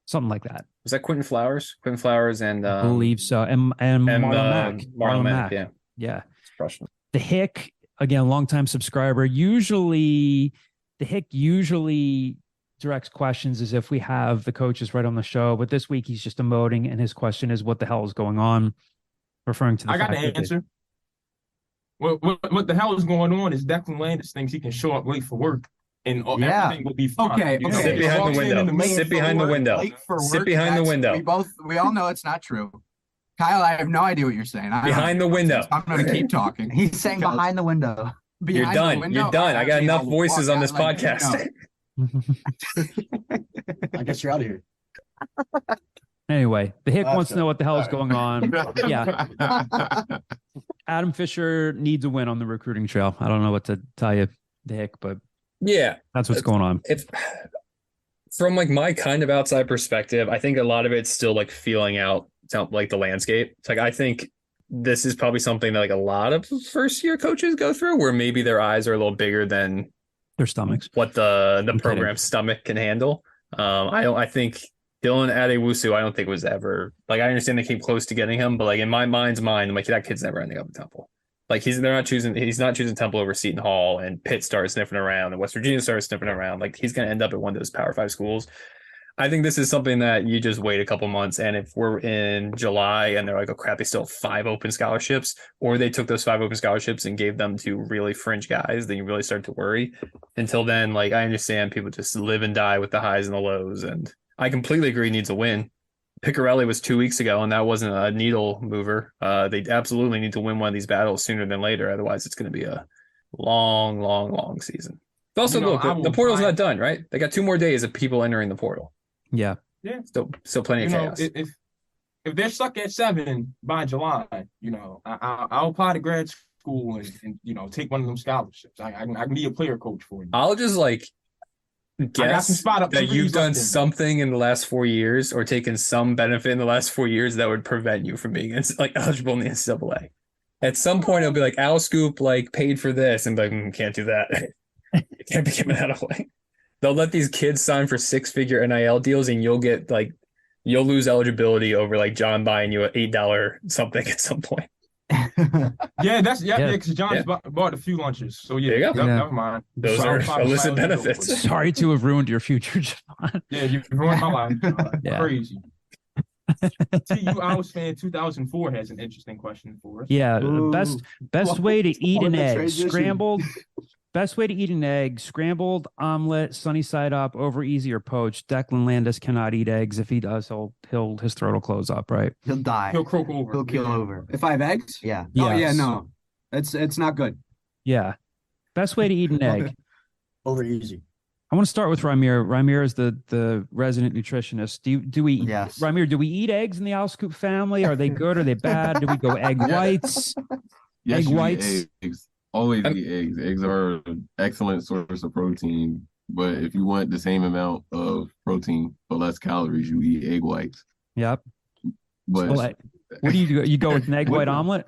something like that. Was that Quentin Flowers? Quentin Flowers and I believe so. And Marlon Mack. Marlon Mack. Yeah. Yeah. Freshman. The Hick, again, longtime subscriber. The Hick usually directs questions as if we have the coaches right on the show, but this week he's just emoting, and his question is, "What the hell is going on?" Referring to the I got fact the that answer. What the hell is going on is Declan Landis thinks he can show up late for work and everything will be fine. Okay, You know, Sit okay. behind walks the in window. middle Sit of behind the work, window. Late for Sit work, behind the that's- window. We all know it's not true. Kyle, I have no idea what you're saying. Behind the window. I'm going to keep talking. He's saying behind the window. You're Behind the done. window, You're done. I got mean, enough I'll voices walk on out this like, podcast. I guess you're out of here. Anyway, the Hick That's wants to know what the hell is all going on. Yeah. Adam Fisher needs a win on the recruiting trail. I don't know what to tell you, the Hick, but Yeah. that's what's going on. If from like my kind of outside perspective, I think a lot of it's still like feeling out like the landscape. It's like I think this is probably something that like a lot of first year coaches go through, where maybe their eyes are a little bigger than Their stomachs. what the kidding. program's stomach can handle. I think Dylan Adewusu, I don't think was ever like, I understand they came close to getting him, but like in my mind's mind, I'm like, that kid's never ending up in Temple. Like he's not choosing Temple over Seton Hall, and Pitt starts sniffing around and West Virginia starts sniffing around. Like he's going to end up at one of those Power 5 schools. I think this is something that you just wait a couple months. And if we're in July and they're like, oh crap, they still have 5 open scholarships, or they took those 5 open scholarships and gave them to really fringe guys, then you really start to worry. Until then, like I understand people just live and die with the highs and the lows. And I completely agree, needs a win. Piccarelli was 2 weeks ago, and that wasn't a needle mover. They absolutely need to win one of these battles sooner than later. Otherwise, it's going to be a long, long, long season. But also, look, the portal's not done, right? They got 2 more days of people entering the portal. Yeah. Yeah. Still plenty of chaos. If they're stuck at 7 by July, I'll apply to grad school and take one of them scholarships. I can be a player coach for you. I'll just like guess some spot up that threes you've done left in. something in the last 4 years, or taken some benefit in the last 4 years that would prevent you from being like eligible in the NCAA. At some point, it'll be like Al Scoop like paid for this, and be like can't do that. You can't be giving that away. They'll let these kids sign for 6-figure NIL deals, and you'll lose eligibility over like John buying you an $8 something at some point. Yeah, because John's bought a few lunches. So yeah, There you go. never mind. Those So are I'll illicit file benefits. Sorry to have ruined your future, John. Yeah, you've ruined my life. Yeah. Crazy. TU Owls fan 2004 has an interesting question for us. Yeah, Ooh. best way to eat What an a egg, transition. scrambled. Best way to eat an egg, scrambled, omelet, sunny side up, over easy, or poached. Declan Landis cannot eat eggs. If he does, his throat will close up, right? He'll die. He'll croak over. He'll keel over. If I have eggs? Yeah. Oh, yeah, Yes. no. It's not good. Yeah. Best way to eat an egg. Over easy. I want to start with Ramir. Ramir is the resident nutritionist. Do we Yes. Ramir, do we eat eggs in the Owl Scoop family? Are they good? Are they bad? Do we go egg whites? Yes, Egg you eat whites? eggs. Always eat eggs. Eggs are an excellent source of protein. But if you want the same amount of protein but less calories, you eat egg whites. Yep. But What do you do? You go with an egg white omelet?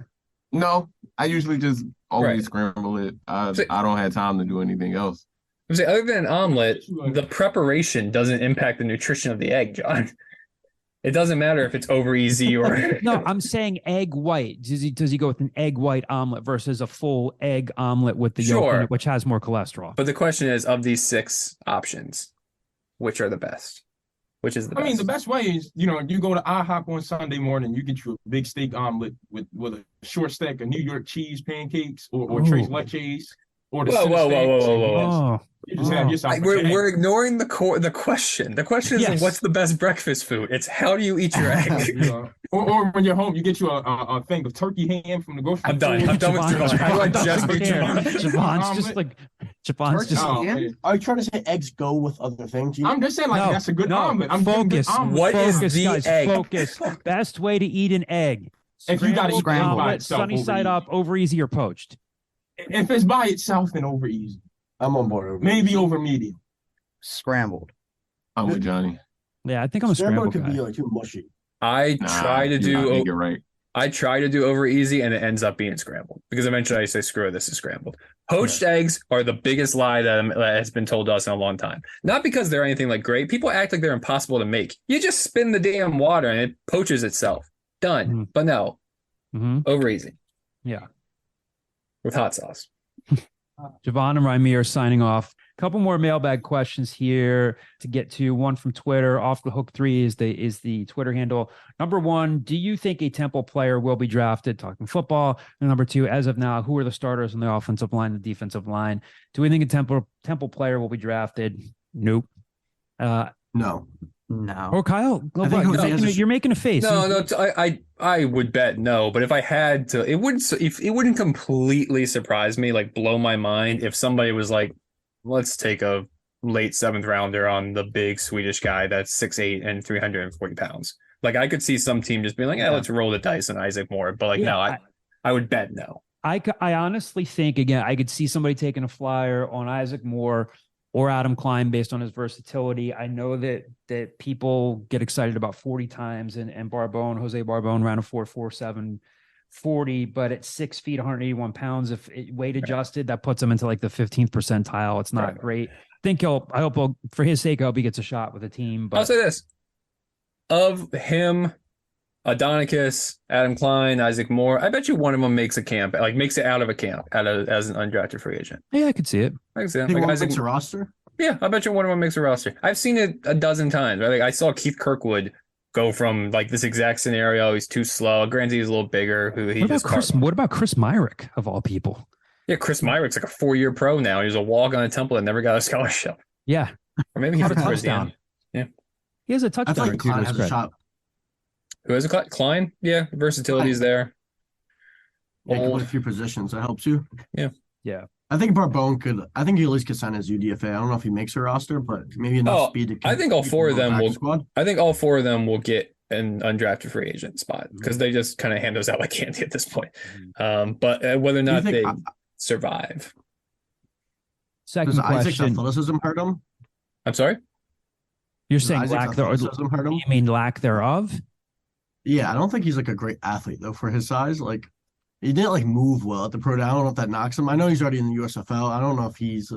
no, I usually just always scramble it. I don't have time to do anything else. I'm saying, other than an omelet, the preparation doesn't impact the nutrition of the egg, John. It doesn't matter if it's over easy or No, I'm saying egg white. Does he go with an egg white omelet versus a full egg omelet with the yolk in it, which has more cholesterol? But the question is, of these 6 options, which are the best? Which is the best? I mean, the best way is, you go to IHOP on Sunday morning, you get you a big steak omelet with a short stack of New York cheese pancakes or Tres Leches. Or the Whoa. You just have yourself We're ignoring the question. The question isn't what's the best breakfast food. It's how do you eat your egg? Or when you're home, you get you a thing of turkey ham from the grocery store. I'm done. I'm done with Javon. How do I just make Javon? Javon's just Oh, man. Are you trying to say eggs go with other things? I'm just saying, like, that's a good omelet. I'm getting good focus. omelet. What is Focus, the guys, egg? Focus. Best way to eat an egg. If you gotta eat the egg by Omelet, itself, sunny over side easy. up, over easy or poached. If it's by itself, then over easy. I'm on board. Over Maybe over medium. Scrambled. I'm with Johnny. Yeah, I think I'm a Scrambled scramble could guy. be like too mushy. I try to do. You're right. I try to do over easy, and it ends up being scrambled because eventually I say, "Screw it, this is scrambled." Poached eggs are the biggest lie that has been told to us in a long time. Not because they're anything like great. People act like they're impossible to make. You just spin the damn water, and it poaches itself. Done. Mm-hmm. But no, over easy. Yeah, with hot sauce. Javon and Raimi are signing off. A couple more mailbag questions here to get to. One from Twitter. Off the Hook 3 is the Twitter handle. Number one, do you think a Temple player will be drafted? Talking football. And number two, as of now, who are the starters on the offensive line, the defensive line? Do we think a Temple player will be drafted? Nope. No. Or Kyle, you're making a face. No, I would bet no. But if I had to, it wouldn't completely surprise me, like blow my mind, if somebody was like, let's take a late 7th rounder on the big Swedish guy that's 6'8" and 340 pounds. Like I could see some team just being like, let's roll the dice on Isaac Moore. But like, no, I would bet no. I honestly think, again, I could see somebody taking a flyer on Isaac Moore or Adam Klein based on his versatility. I know that people get excited about 40 times and Jose Barbone ran a 4.47 40, but at 6 feet, 181 pounds, if weight adjusted, that puts him into like the 15th percentile. It's not great. I hope for his sake, I hope he gets a shot with a team. But I'll say this: of him, Adonicus, Adam Klein, Isaac Moore, I bet you one of them makes a camp, like makes it out of a camp as an undrafted free agent. Yeah, I could see it. I can see it. Think Like one Isaac, makes a roster? yeah, I bet you one of them makes a roster. I've seen it a dozen times. Right? Like I saw Keith Kirkwood go from like this exact scenario. He's too slow. Granted, he's a little bigger. What about Chris Myrick of all people? Yeah, Chris Myrick's like a 4-year pro now. He was a walk on a Temple and never got a scholarship. Yeah, or maybe he had a touchdown. Yeah, he has a touchdown. I think Klein has a shot. Who has a Klein? Yeah, versatility's there. Yeah, can play a few positions. That helps you. Yeah. I think Barbone could. I think he at least could sign his UDFA. I don't know if he makes a roster, but maybe enough speed to. I think all four of them will. I think all four of them will get an undrafted free agent spot because they just kind of hand those out like candy at this point. But whether or not they survive. Second does question: Isaac's athleticism hurt him? I'm sorry. You're saying lack athleticism hurt him? You mean lack thereof? Yeah, I don't think he's like a great athlete though for his size. Like. He didn't like move well at the pro day. I don't know if that knocks him. I know he's already in the USFL. I don't know if he's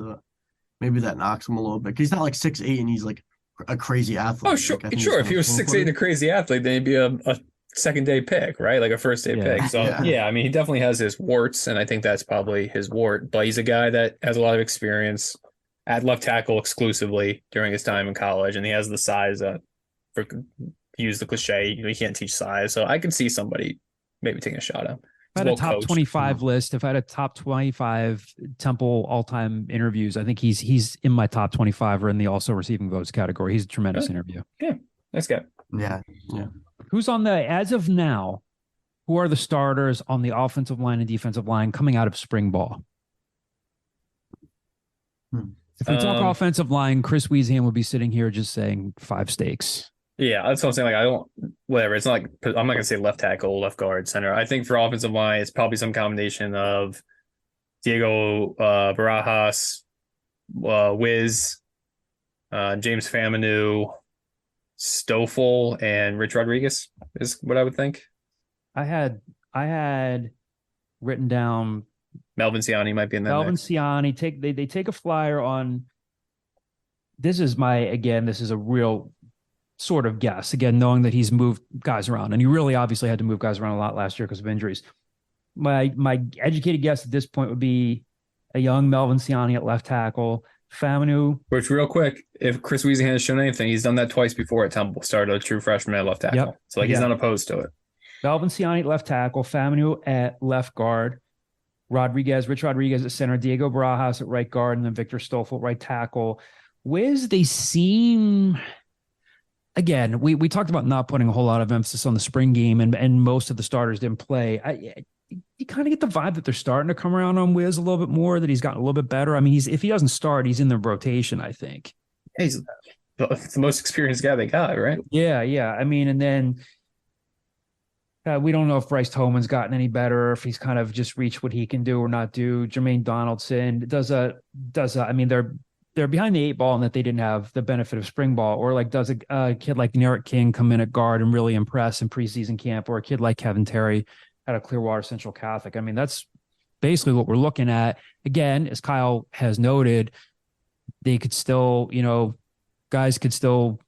maybe that knocks him a little bit. He's not like 6'8" and he's like a crazy athlete. Oh, sure. Like, sure. If he was 6'8" and a crazy athlete, then he'd be a second day pick, right? Like a first day pick. So yeah, I mean, he definitely has his warts, and I think that's probably his wart. But he's a guy that has a lot of experience at left tackle exclusively during his time in college, and he has the size for use the cliche, you can't teach size. So I can see somebody maybe taking a shot at him. If I had a top 25 list, if I had a top 25 Temple all-time interviews, I think he's in my top 25 or in the also receiving votes category. He's a tremendous interview. Yeah, nice guy. Yeah. Who's on as of now, who are the starters on the offensive line and defensive line coming out of spring ball? If we talk offensive line, Chris Wieseham would be sitting here just saying 5 steaks. Yeah, that's what I'm saying. Like, whatever. It's not like, I'm not going to say left tackle, left guard, center. I think for offensive line, it's probably some combination of Diego Barajas, Wiz, James Faminu, Stoffel, and Rich Rodriguez is what I would think. I had written down Melvin Siani might be in that. Melvin Siani. They take a flyer on. This is a real sort of guess, again, knowing that he's moved guys around, and he really obviously had to move guys around a lot last year because of injuries. My educated guess at this point would be a young Melvin Siani at left tackle, Faminu. Which, real quick, if Chris Wieseham has shown anything, he's done that twice before at Temple, started a true freshman at left tackle. Yep. So he's not opposed to it. Melvin Siani at left tackle, Faminu at left guard, Rich Rodriguez at center, Diego Barajas at right guard, and then Victor Stoffel at right tackle. Wiz, they seem again, we talked about not putting a whole lot of emphasis on the spring game, and most of the starters didn't play. You kind of get the vibe that they're starting to come around on Wiz a little bit more, that he's gotten a little bit better. I mean, if he doesn't start, he's in the rotation, I think. He's the most experienced guy they got, right? Yeah. I mean, and then we don't know if Bryce Tolman's gotten any better, or if he's kind of just reached what he can do or not do. Jermaine Donaldson I mean, they're behind the 8 ball in that they didn't have the benefit of spring ball, or like does a kid like Narek King come in at guard and really impress in preseason camp, or a kid like Kevin Terry out of Clearwater Central Catholic. I mean, that's basically what we're looking at. Again, as Kyle has noted, they could still, guys could still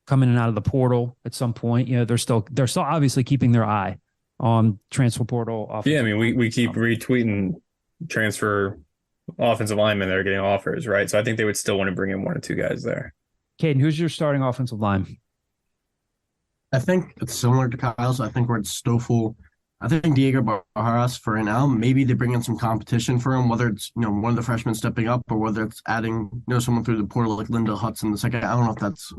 come in and out of the portal at some point. They're still obviously keeping their eye on transfer portal. Yeah, I mean, we keep retweeting transfer offensive linemen that are getting offers, right? So I think they would still want to bring in 1 or 2 guys there. Caden, who's your starting offensive line? I think it's similar to Kyle's. I think where it's Stoffel. I think Diego Barras for right now. Maybe they bring in some competition for him, whether it's one of the freshmen stepping up, or whether it's adding someone through the portal like Linda Hudson the second. I don't know if that's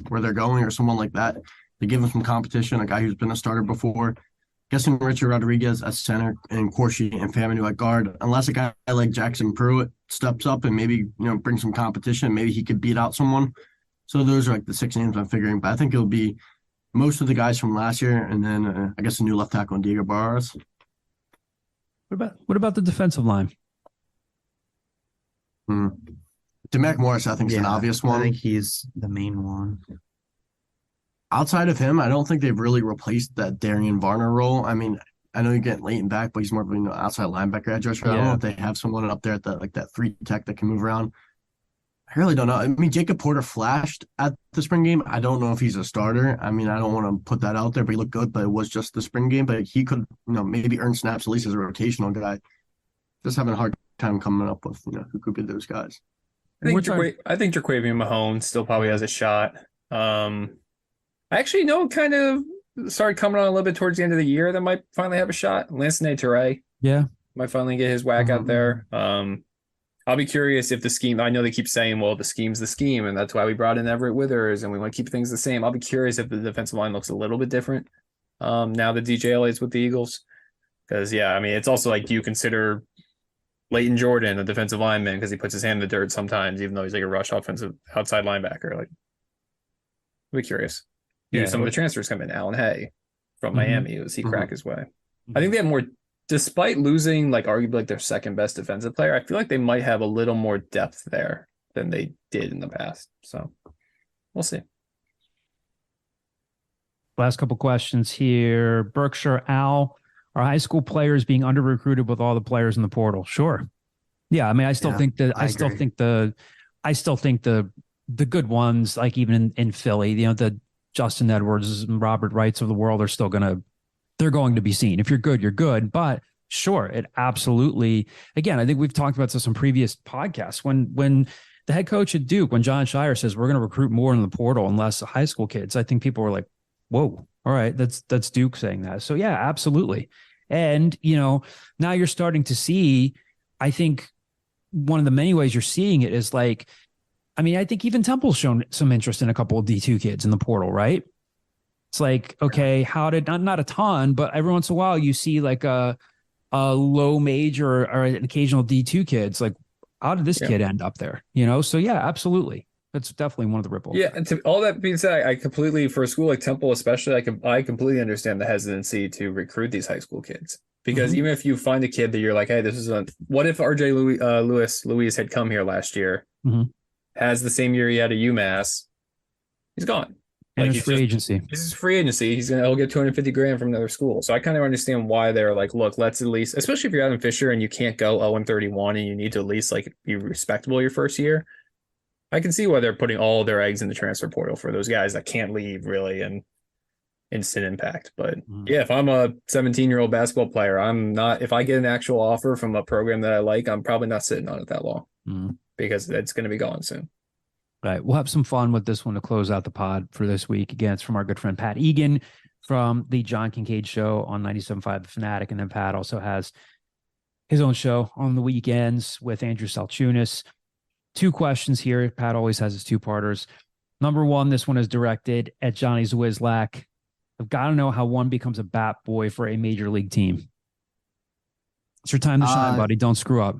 where they're going, or someone like that. They give him some competition, a guy who's been a starter before. Guessing Richard Rodriguez at center and Corsi and Faminu at guard, unless a guy like Jackson Pruitt steps up and maybe bring some competition, maybe he could beat out someone. So those are like the 6 names I'm figuring, but I think it'll be most of the guys from last year, and then I guess a new left tackle in Diego Barras. What about the defensive line? DeMac Morris, I think, is an obvious one. I think he's the main one. Outside of him, I don't think they've really replaced that Darian Varner role. I mean, I know you get Leighton back, but he's more of an outside linebacker edge rusher. I don't know if they have someone up there at that 3 tech that can move around. I really don't know. I mean, Jacob Porter flashed at the spring game. I don't know if he's a starter. I mean, I don't want to put that out there, but he looked good, but it was just the spring game. But he could, maybe earn snaps at least as a rotational guy. Just having a hard time coming up with, who could be those guys. I think Jaquavian Mahone still probably has a shot. I actually know kind of started coming on a little bit towards the end of the year that might finally have a shot. Lansanae Teray. Yeah. Might finally get his whack out there. I'll be curious if the scheme, I know they keep saying, well, the scheme's the scheme, and that's why we brought in Everett Withers, and we want to keep things the same. I'll be curious if the defensive line looks a little bit different now that DJLA is with the Eagles. Because, yeah, I mean, it's also like, do you consider Leighton Jordan a defensive lineman because he puts his hand in the dirt sometimes, even though he's like a rush offensive outside linebacker? Like, I'll be curious. Some of the transfers come in. Alan Hay from Miami. Was he crack his way? I think they have more. Despite losing, like, arguably like their second best defensive player, I feel like they might have a little more depth there than they did in the past. So we'll see. Last couple questions here. Berkshire Al, are high school players being under recruited with all the players in the portal? Sure. Yeah. I mean, I still think the good ones, like even in Philly, the Justin Edwards and Robert Wrights of the world are still they're going to be seen. If you're good, you're good. But sure, it absolutely, again, I think we've talked about this on previous podcasts. When the head coach at Duke, when John Shire says we're going to recruit more in the portal and less high school kids, I think people were like, whoa, all right, that's Duke saying that. So yeah, absolutely. And, now you're starting to see, I think one of the many ways you're seeing it is like, I mean, I think even Temple's shown some interest in a couple of D2 kids in the portal, right? It's like, okay, how did not a ton, but every once in a while you see like a low major or an occasional D2 kids. Like, how did this kid end up there? So yeah, absolutely. That's definitely one of the ripples. Yeah, and to all that being said, I completely, for a school like Temple especially, I completely understand the hesitancy to recruit these high school kids. Because even if you find a kid that you're like, hey, what if RJ Luis had come here last year, has the same year he had at UMass, he's gone. And it's free agency. This is free agency. He'll get $250,000 from another school. So I kind of understand why they're like, look, let's at least, especially if you're Adam Fisher and you can't go 0-31 and you need to at least like be respectable your first year. I can see why they're putting all their eggs in the transfer portal for those guys that can't leave really and instant impact. But yeah, if I'm a 17-year-old basketball player, if I get an actual offer from a program that I like, I'm probably not sitting on it that long because it's going to be gone soon. All right, we'll have some fun with this one to close out the pod for this week. Again, it's from our good friend Pat Egan from the John Kincaid Show on 97.5 The Fanatic. And then Pat also has his own show on the weekends with Andrew Salchunas. 2 questions here. Pat always has his 2-parters. Number one, this one is directed at Johnny Zwizlak. I've got to know how one becomes a bat boy for a major league team. It's your time to shine, buddy. Don't screw up.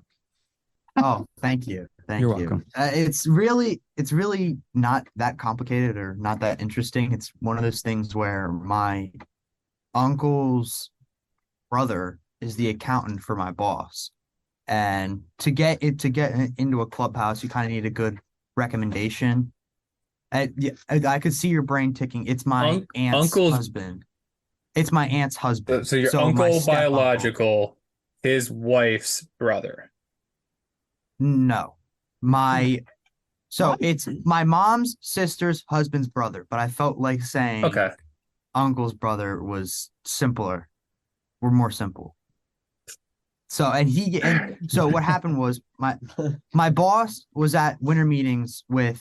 Oh, thank you. You're welcome. It's really not that complicated or not that interesting. It's one of those things where my uncle's brother is the accountant for my boss. And to get into a clubhouse, you kind of need a good recommendation. I could see your brain ticking. It's my aunt's husband. It's my aunt's husband. So your uncle biological, his wife's brother. No, it's my mom's sister's husband's brother, but I felt like saying uncle's brother was simpler. We're more simple. So so what happened was my boss was at winter meetings with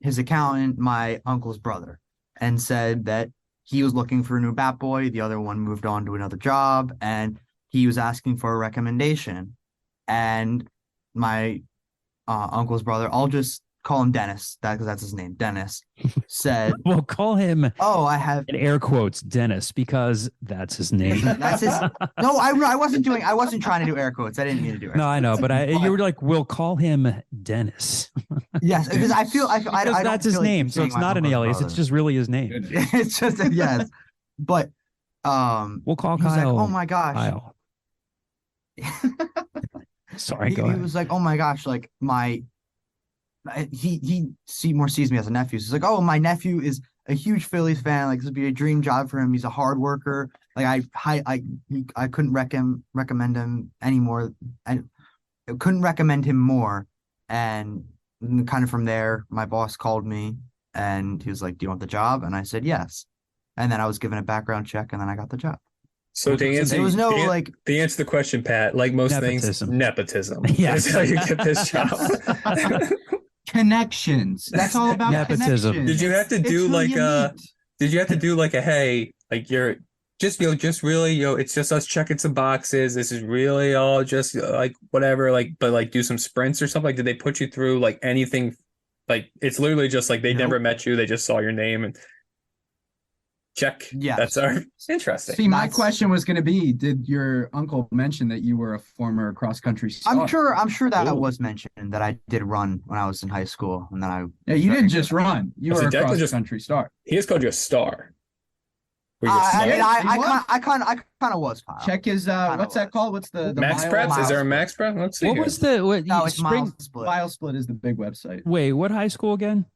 his accountant, my uncle's brother, and said that he was looking for a new bat boy. The other one moved on to another job, and he was asking for a recommendation. And my uncle's brother, I'll just call him Dennis, because that's his name, Dennis, said, "Well, call him." Oh, I have in air quotes Dennis because that's his name. That's his. No, I wasn't trying to do air quotes. I didn't mean to do air quotes. No, I know, but you were like, "We'll call him Dennis." Yes, because I that's his name, so it's not an alias. Brother. It's just really his name. It's just yes, but we'll call Kyle. Like, oh my gosh. Kyle. Sorry, he was like, oh my gosh, like he sees me as a nephew. So he's like, oh, my nephew is a huge Phillies fan. Like this would be a dream job for him. He's a hard worker. Like I couldn't recommend him anymore. I couldn't recommend him more. And kind of from there, my boss called me and he was like, do you want the job? And I said yes. And then I was given a background check and then I got the job. So to answer, there was no to answer the question, Pat, like most nepotism. things, nepotism. Yes. That's how you get this job. Connections. That's all about nepotism. connections. Did you have to do hey, like you're just really, it's just us checking some boxes. This is really all just like whatever, but do some sprints or something. Like, did they put you through like anything? Like, it's literally just like they never met you. They just saw your name and check. Yeah. That's interesting. See, my question was going to be, did your uncle mention that you were a former cross-country star? I'm sure that was mentioned that I did run when I was in high school. And then you didn't just run. You were a cross-country star. He just called you a star. I kind of was. Kyle. Check his what's that called? What's the Max Prep? Is there a Max Prep? Let's see. What was it's Spring Split. Mile Split is the big website. Wait, what high school again?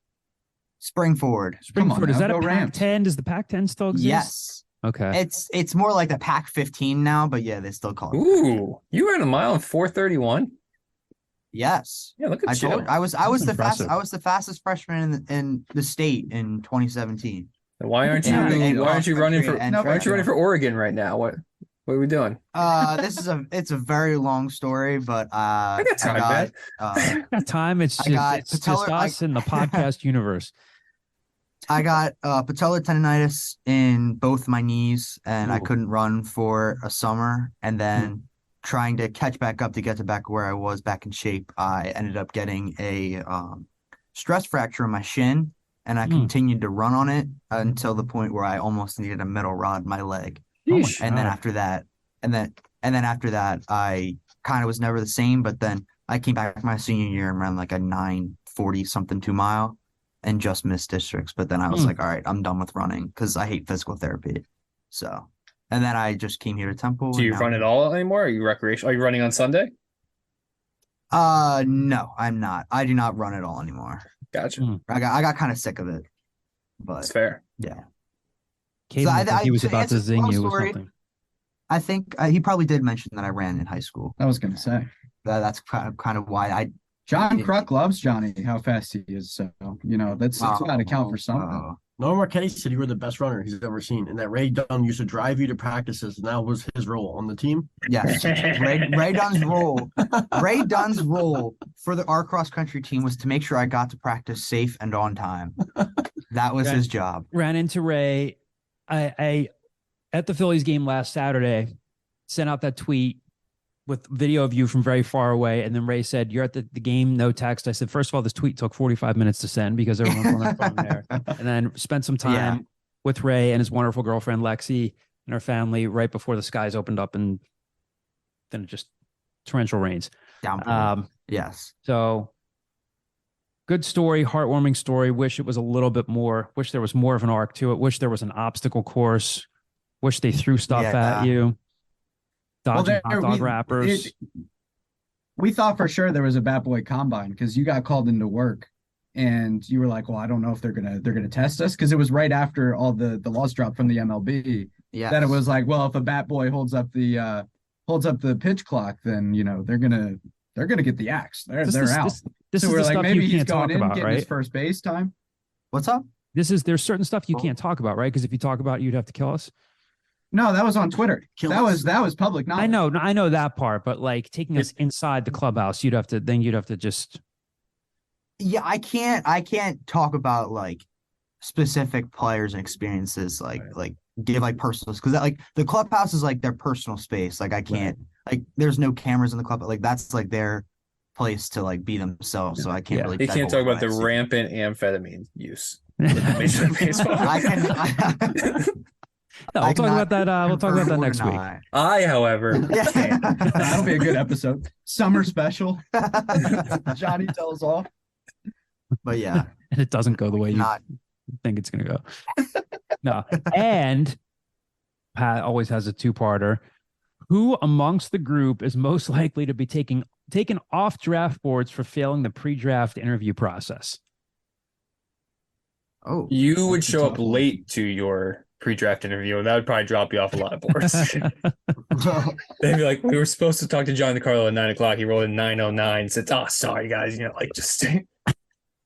Spring Forward. Is that a Pac-10? Does the Pac-10 still exist? Yes. Okay. It's more like the Pac-15 now, but yeah, they still call it. Ooh, you ran a mile in 4:31. Yes. Yeah, look at you. I was the fastest freshman in the state in 2017. Why aren't you running for Oregon right now? What are we doing? It's a very long story, but I got time, man. I got time. It's just us in the podcast universe. I got patellar tendonitis in both my knees, and I couldn't run for a summer. And then trying to catch back up to get to back where I was back in shape, I ended up getting a stress fracture in my shin, and I continued to run on it until the point where I almost needed a metal rod in my leg. And then after that, I kind of was never the same. But then I came back my senior year and ran like a 9:40 something 2 mile and just missed districts. But then I was like, all right, I'm done with running because I hate physical therapy. So, and then I just came here to Temple. Do you run at all anymore? Are you recreational? Are you running on Sunday? No, I'm not. I do not run at all anymore. Gotcha. I got kind of sick of it. But it's fair. Yeah. He was about to zing you with something. I think he probably did mention that I ran in high school. I was going to say. That's kind of why John Kruk loves Johnny, how fast he is. So, that's got to count for something. Noah Marchetti said you were the best runner he's ever seen, and that Ray Dunn used to drive you to practices, and that was his role on the team. Yes, Ray Dunn's role. Ray Dunn's role for our cross country team was to make sure I got to practice safe and on time. That was his job. Ran into Ray. I at the Phillies game last Saturday, sent out that tweet with video of you from very far away. And then Ray said, "You're at the game, no text." I said, "First of all, this tweet took 45 minutes to send because everyone's on their phone there." And then spent some time with Ray and his wonderful girlfriend, Lexi, and her family right before the skies opened up, and then it just torrential rains. Yes. So good story, heartwarming story. Wish it was a little bit more. Wish there was more of an arc to it. Wish there was an obstacle course. Wish they threw stuff at you. Dodging hot dog wrappers. We thought for sure there was a Bat Boy Combine because you got called into work, and you were like, "Well, I don't know if they're gonna test us," because it was right after all the laws dropped from the MLB. Yeah. That it was like, well, if a Bat Boy holds up the pitch clock, then they're gonna get the axe. They're out. This so is we're the like, stuff maybe you he's can't going talk in, about, getting right? his first base time. What's up? There's certain stuff you can't talk about, right? Because if you talk about it, you'd have to kill us. No, that was on Twitter. That was public knowledge. I know that part, but like taking us inside the clubhouse, you'd have to just. Yeah, I can't talk about like specific players and experiences, like give like personal, because like the clubhouse is like their personal space. Like I can't like there's no cameras in the club, but like that's like their place to like be themselves. So I can't really. You can't talk about the rampant amphetamine use. I can. No, we'll talk about that. We'll talk about that next week. I, however, that'll be a good episode. Summer special. Johnny tells all. But yeah, and it doesn't go the way you think it's going to go. No, and Pat always has a two-parter. Who amongst the group is most likely to be taken off draft boards for failing the pre-draft interview process? Oh, you would show up late to your pre-draft interview, and that would probably drop you off a lot of boards. They'd be like, "We were supposed to talk to John DeCarlo at 9:00. He rolled in 9:09. Said, oh, sorry guys, like just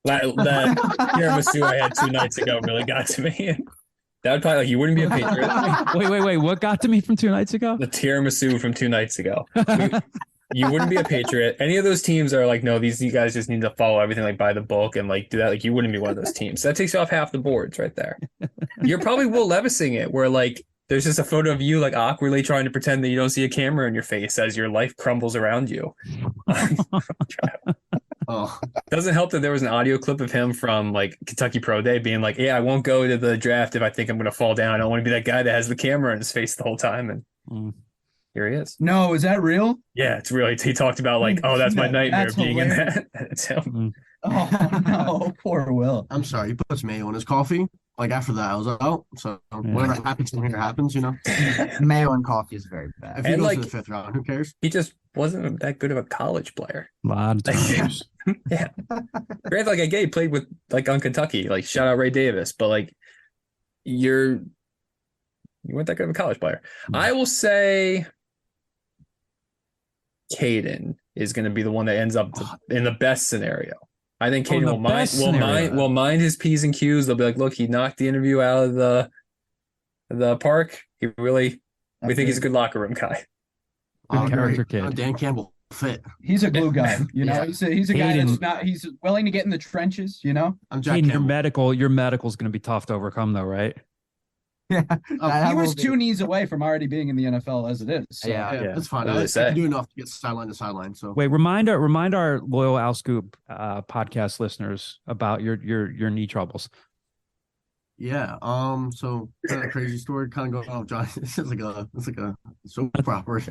that tiramisu I had 2 nights ago really got to me." That would probably you wouldn't be a Patriot. Wait. What got to me from 2 nights ago? The tiramisu from 2 nights ago. You wouldn't be a Patriot. Any of those teams are like, no, you guys just need to follow everything like by the book and like do that. Like you wouldn't be one of those teams. That takes you off half the boards right there. You're probably Will Levising it, where like there's just a photo of you like awkwardly trying to pretend that you don't see a camera in your face as your life crumbles around you. Doesn't help that there was an audio clip of him from like Kentucky Pro Day being like, "Yeah, I won't go to the draft if I think I'm going to fall down. I don't want to be that guy that has the camera in his face the whole time." And here he is. No, is that real? Yeah, it's really. He talked about like, "Oh, that's my nightmare That's being hilarious. in that." It's him. Oh no, poor Will. I'm sorry, he puts mayo in his coffee. Like after that, I was out. So whatever happens from here happens, Mayo and coffee is very bad. If he And, goes like, to the 5th round, who cares? He just wasn't that good of a college player. A lot of times. Yeah. Granted, like I get he played with like on Kentucky, like shout out Ray Davis, but like you weren't that good of a college player. I will say Caden is going to be the one that ends up in the best scenario. I think Caden will mind his P's and Q's. They'll be like, look, he knocked the interview out of the park. We think he's a good locker room guy. Good character kid. Dan Campbell fit. He's a glue guy. He's a guy Hayden. he's willing to get in the trenches. I'm Jack Hayden, Campbell. your medical's going to be tough to overcome, though, right? Yeah, he was 2 knees away from already being in the NFL as it is. So. Yeah, that's fine. What I do they say? can do enough to get sideline to sideline. So Wait, remind our loyal Al Scoop podcast listeners about your knee troubles. yeah. So kind of crazy story. Kind of going off, John. It's like a soap opera.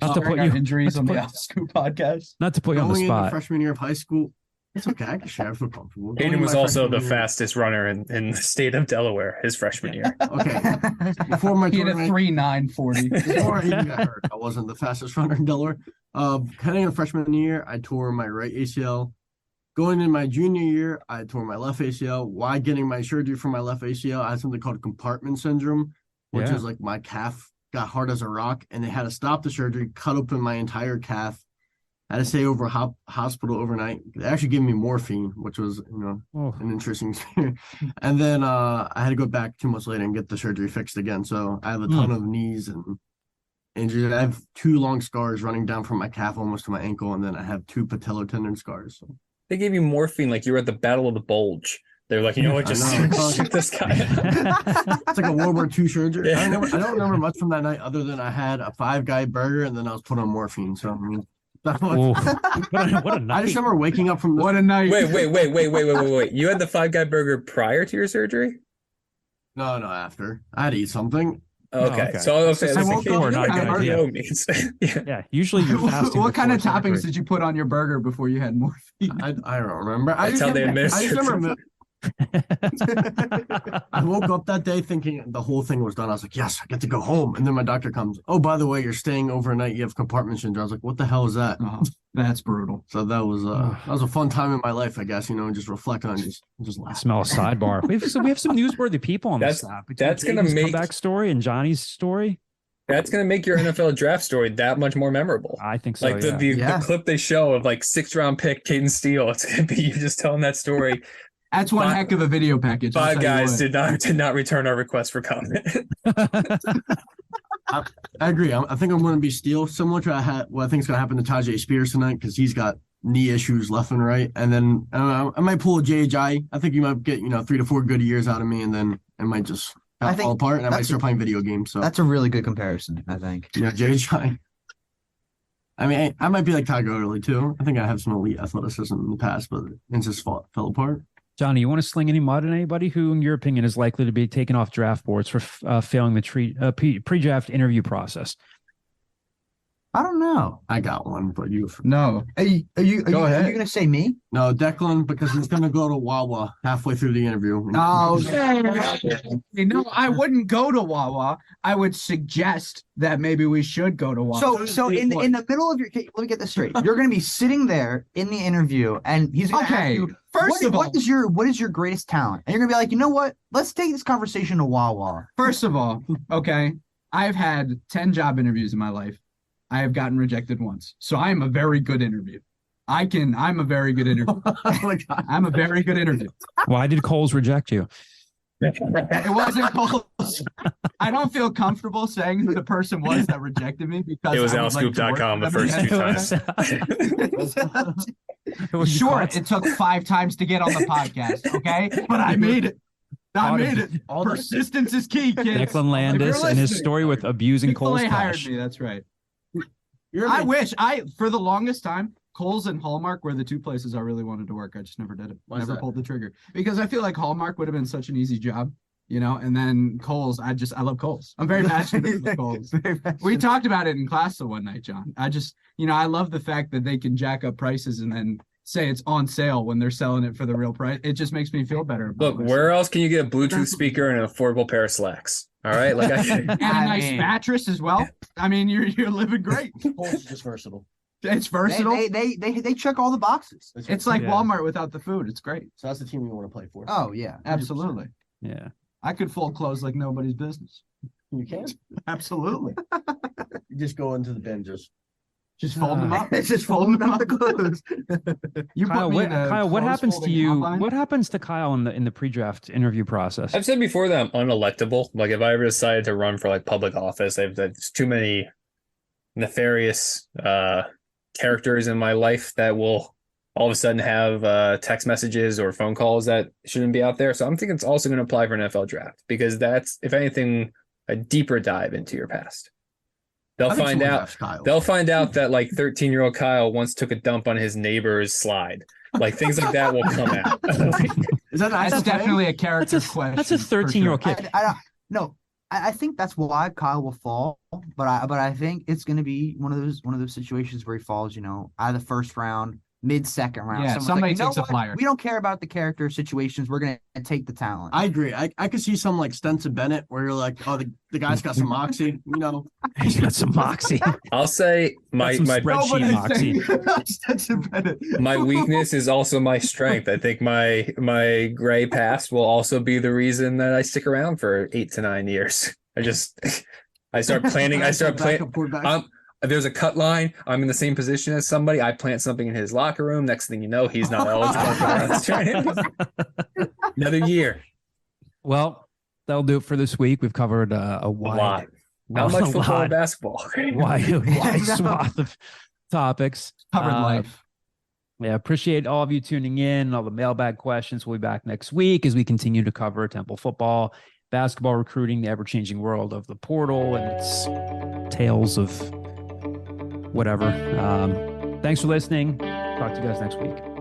Not to put you injuries on the Al Scoop podcast. Not to put you on the Going into spot. freshman year of high school. It's okay. I can share. I feel comfortable. Going Caden into was my also the freshman year- fastest runner in the state of Delaware his freshman year. Okay. Before my He had a tournament, 3.940. before I even got hurt, I wasn't the fastest runner in Delaware. Heading into freshman year, I tore my right ACL. Going in my junior year, I tore my left ACL. While getting my surgery for my left ACL, I had something called compartment syndrome, which Yeah. is like my calf got hard as a rock, and they had to stop the surgery, cut open my entire calf. I had to stay over hospital overnight. They actually gave me morphine, which was, Oh. an interesting experience. And then I had to go back 2 months later and get the surgery fixed again. So I have a ton of knees and injuries. I have 2 long scars running down from my calf almost to my ankle, and then I have 2 patellar tendon scars. So. They gave you morphine like you were at the Battle of the Bulge. They're like, you know what, just I know. shoot this guy. It's like a World War II surgery. Yeah. I don't remember much from that night other than I had a Five Guy burger and then I was put on morphine. So I mean, that was, What a night. I just remember waking up from What a night. Wait. You had the Five Guy burger prior to your surgery? no, after I had to eat something. Okay. okay. So I was I woke up- not a good idea. Yeah, usually you're fasting. What kind of before toppings surgery. did you put on your burger before you had morphine? I don't remember. That's how they I administer just remember it. I woke up that day thinking the whole thing was done. I was like, yes, I get to go home. And then my doctor comes, oh, by the way, you're staying overnight. You have compartment syndrome. I was like, what the hell is that? Oh, that's brutal. So that was a fun time in my life, I guess, just reflect on just laugh. Smell a sidebar. We have some newsworthy people on this staff. That's gonna make comeback story and Johnny's story. That's gonna make your NFL draft story that much more memorable. I think so. Like the clip they show of like 6th-round pick Caden Steele. It's gonna be you just telling that story. That's one heck of a video package. Five Guys did not return our request for comment. I agree. I think I'm going to be Steele, similar to what I think is going to happen to Tajay Spears tonight because he's got knee issues left and right. And then I might pull a JHI. I think you might get 3 to 4 good years out of me, and then it might just fall apart, and I might start playing video games. So that's a really good comparison, I think. Yeah, JHI. I mean, I might be like Ty Gurley too. I think I have some elite athleticism in the past, but it just fell apart. Johnny, you want to sling any mud at anybody who, in your opinion, is likely to be taken off draft boards for failing the pre-draft interview process? I don't know. I got one, but you. No. Are you going to say me? No, Declan, because he's going to go to Wawa halfway through the interview. No, I wouldn't go to Wawa. I would suggest that maybe we should go to Wawa. So in the middle of your, let me get this straight. You're going to be sitting there in the interview, and he's going to ask you, what is your greatest talent? And you're going to be like, you know what? Let's take this conversation to Wawa. First of all, okay, I've had 10 job interviews in my life. I have gotten rejected once. So I am a very good interview. I'm a very good interview. I'm a very good interview. Why did Coles reject you? It wasn't Coles. I don't feel comfortable saying who the person was that rejected me because it was alscoop.com the first 2 times. Sure, it took 5 times to get on the podcast, okay? But I made it. Persistence is key, kids. Declan Landis and his story with abusing Coles hired cash. me, that's right. For the longest time, Kohl's and Hallmark were the 2 places I really wanted to work. I just never did it. Never pulled the trigger because I feel like Hallmark would have been such an easy job, and then Kohl's, I love Kohl's. I'm very passionate about Kohl's. We talked about it in class the one night, John. I just, I love the fact that they can jack up prices and then say it's on sale when they're selling it for the real price. It just makes me feel better. Look, where else can you get a Bluetooth speaker and an affordable pair of slacks? All right, and a nice mattress as well. I mean, you're living great. It's just versatile. It's versatile. They check all the boxes. It's like Walmart without the food. It's great. So that's the team you want to play for. Oh yeah, absolutely. Yeah, I could fold clothes like nobody's business. You can. Absolutely. You just go into the bin, just fold them up. It's just folding them up the clothes. Kyle, what happens to you? Hotline? What happens to Kyle in the pre-draft interview process? I've said before that I'm unelectable. Like if I ever decided to run for like public office, there's too many nefarious characters in my life that will all of a sudden have text messages or phone calls that shouldn't be out there. So I'm thinking it's also going to apply for an NFL draft because that's, if anything, a deeper dive into your past. They'll find out that like 13-year-old Kyle once took a dump on his neighbor's slide. Like things like that will come out. That's definitely a character question. That's a 13-year-old kid. I think that's why Kyle will fall, but I think it's going to be one of those situations where he falls, out of the first round, mid-second round. Yeah, somebody takes a flyer. We don't care about the character situations. We're going to take the talent. I agree. I could see some like Stenson Bennett where you're like, oh, the guy's got some moxie, He's got some moxie. I'll say my spreadsheet moxie. Stenson Bennett. My weakness is also my strength. I think my gray past will also be the reason that I stick around for 8 to 9 years. I start planning. There's a cut line. I'm in the same position as somebody. I plant something in his locker room. Next thing you know, he's not eligible for another year. Well, that'll do it for this week. We've covered a lot. Not much football and basketball. Wide swath of topics. Covered life. Yeah, appreciate all of you tuning in, all the mailbag questions. We'll be back next week as we continue to cover Temple football, basketball recruiting, the ever-changing world of the portal, and its tales of whatever. Thanks for listening. Talk to you guys next week.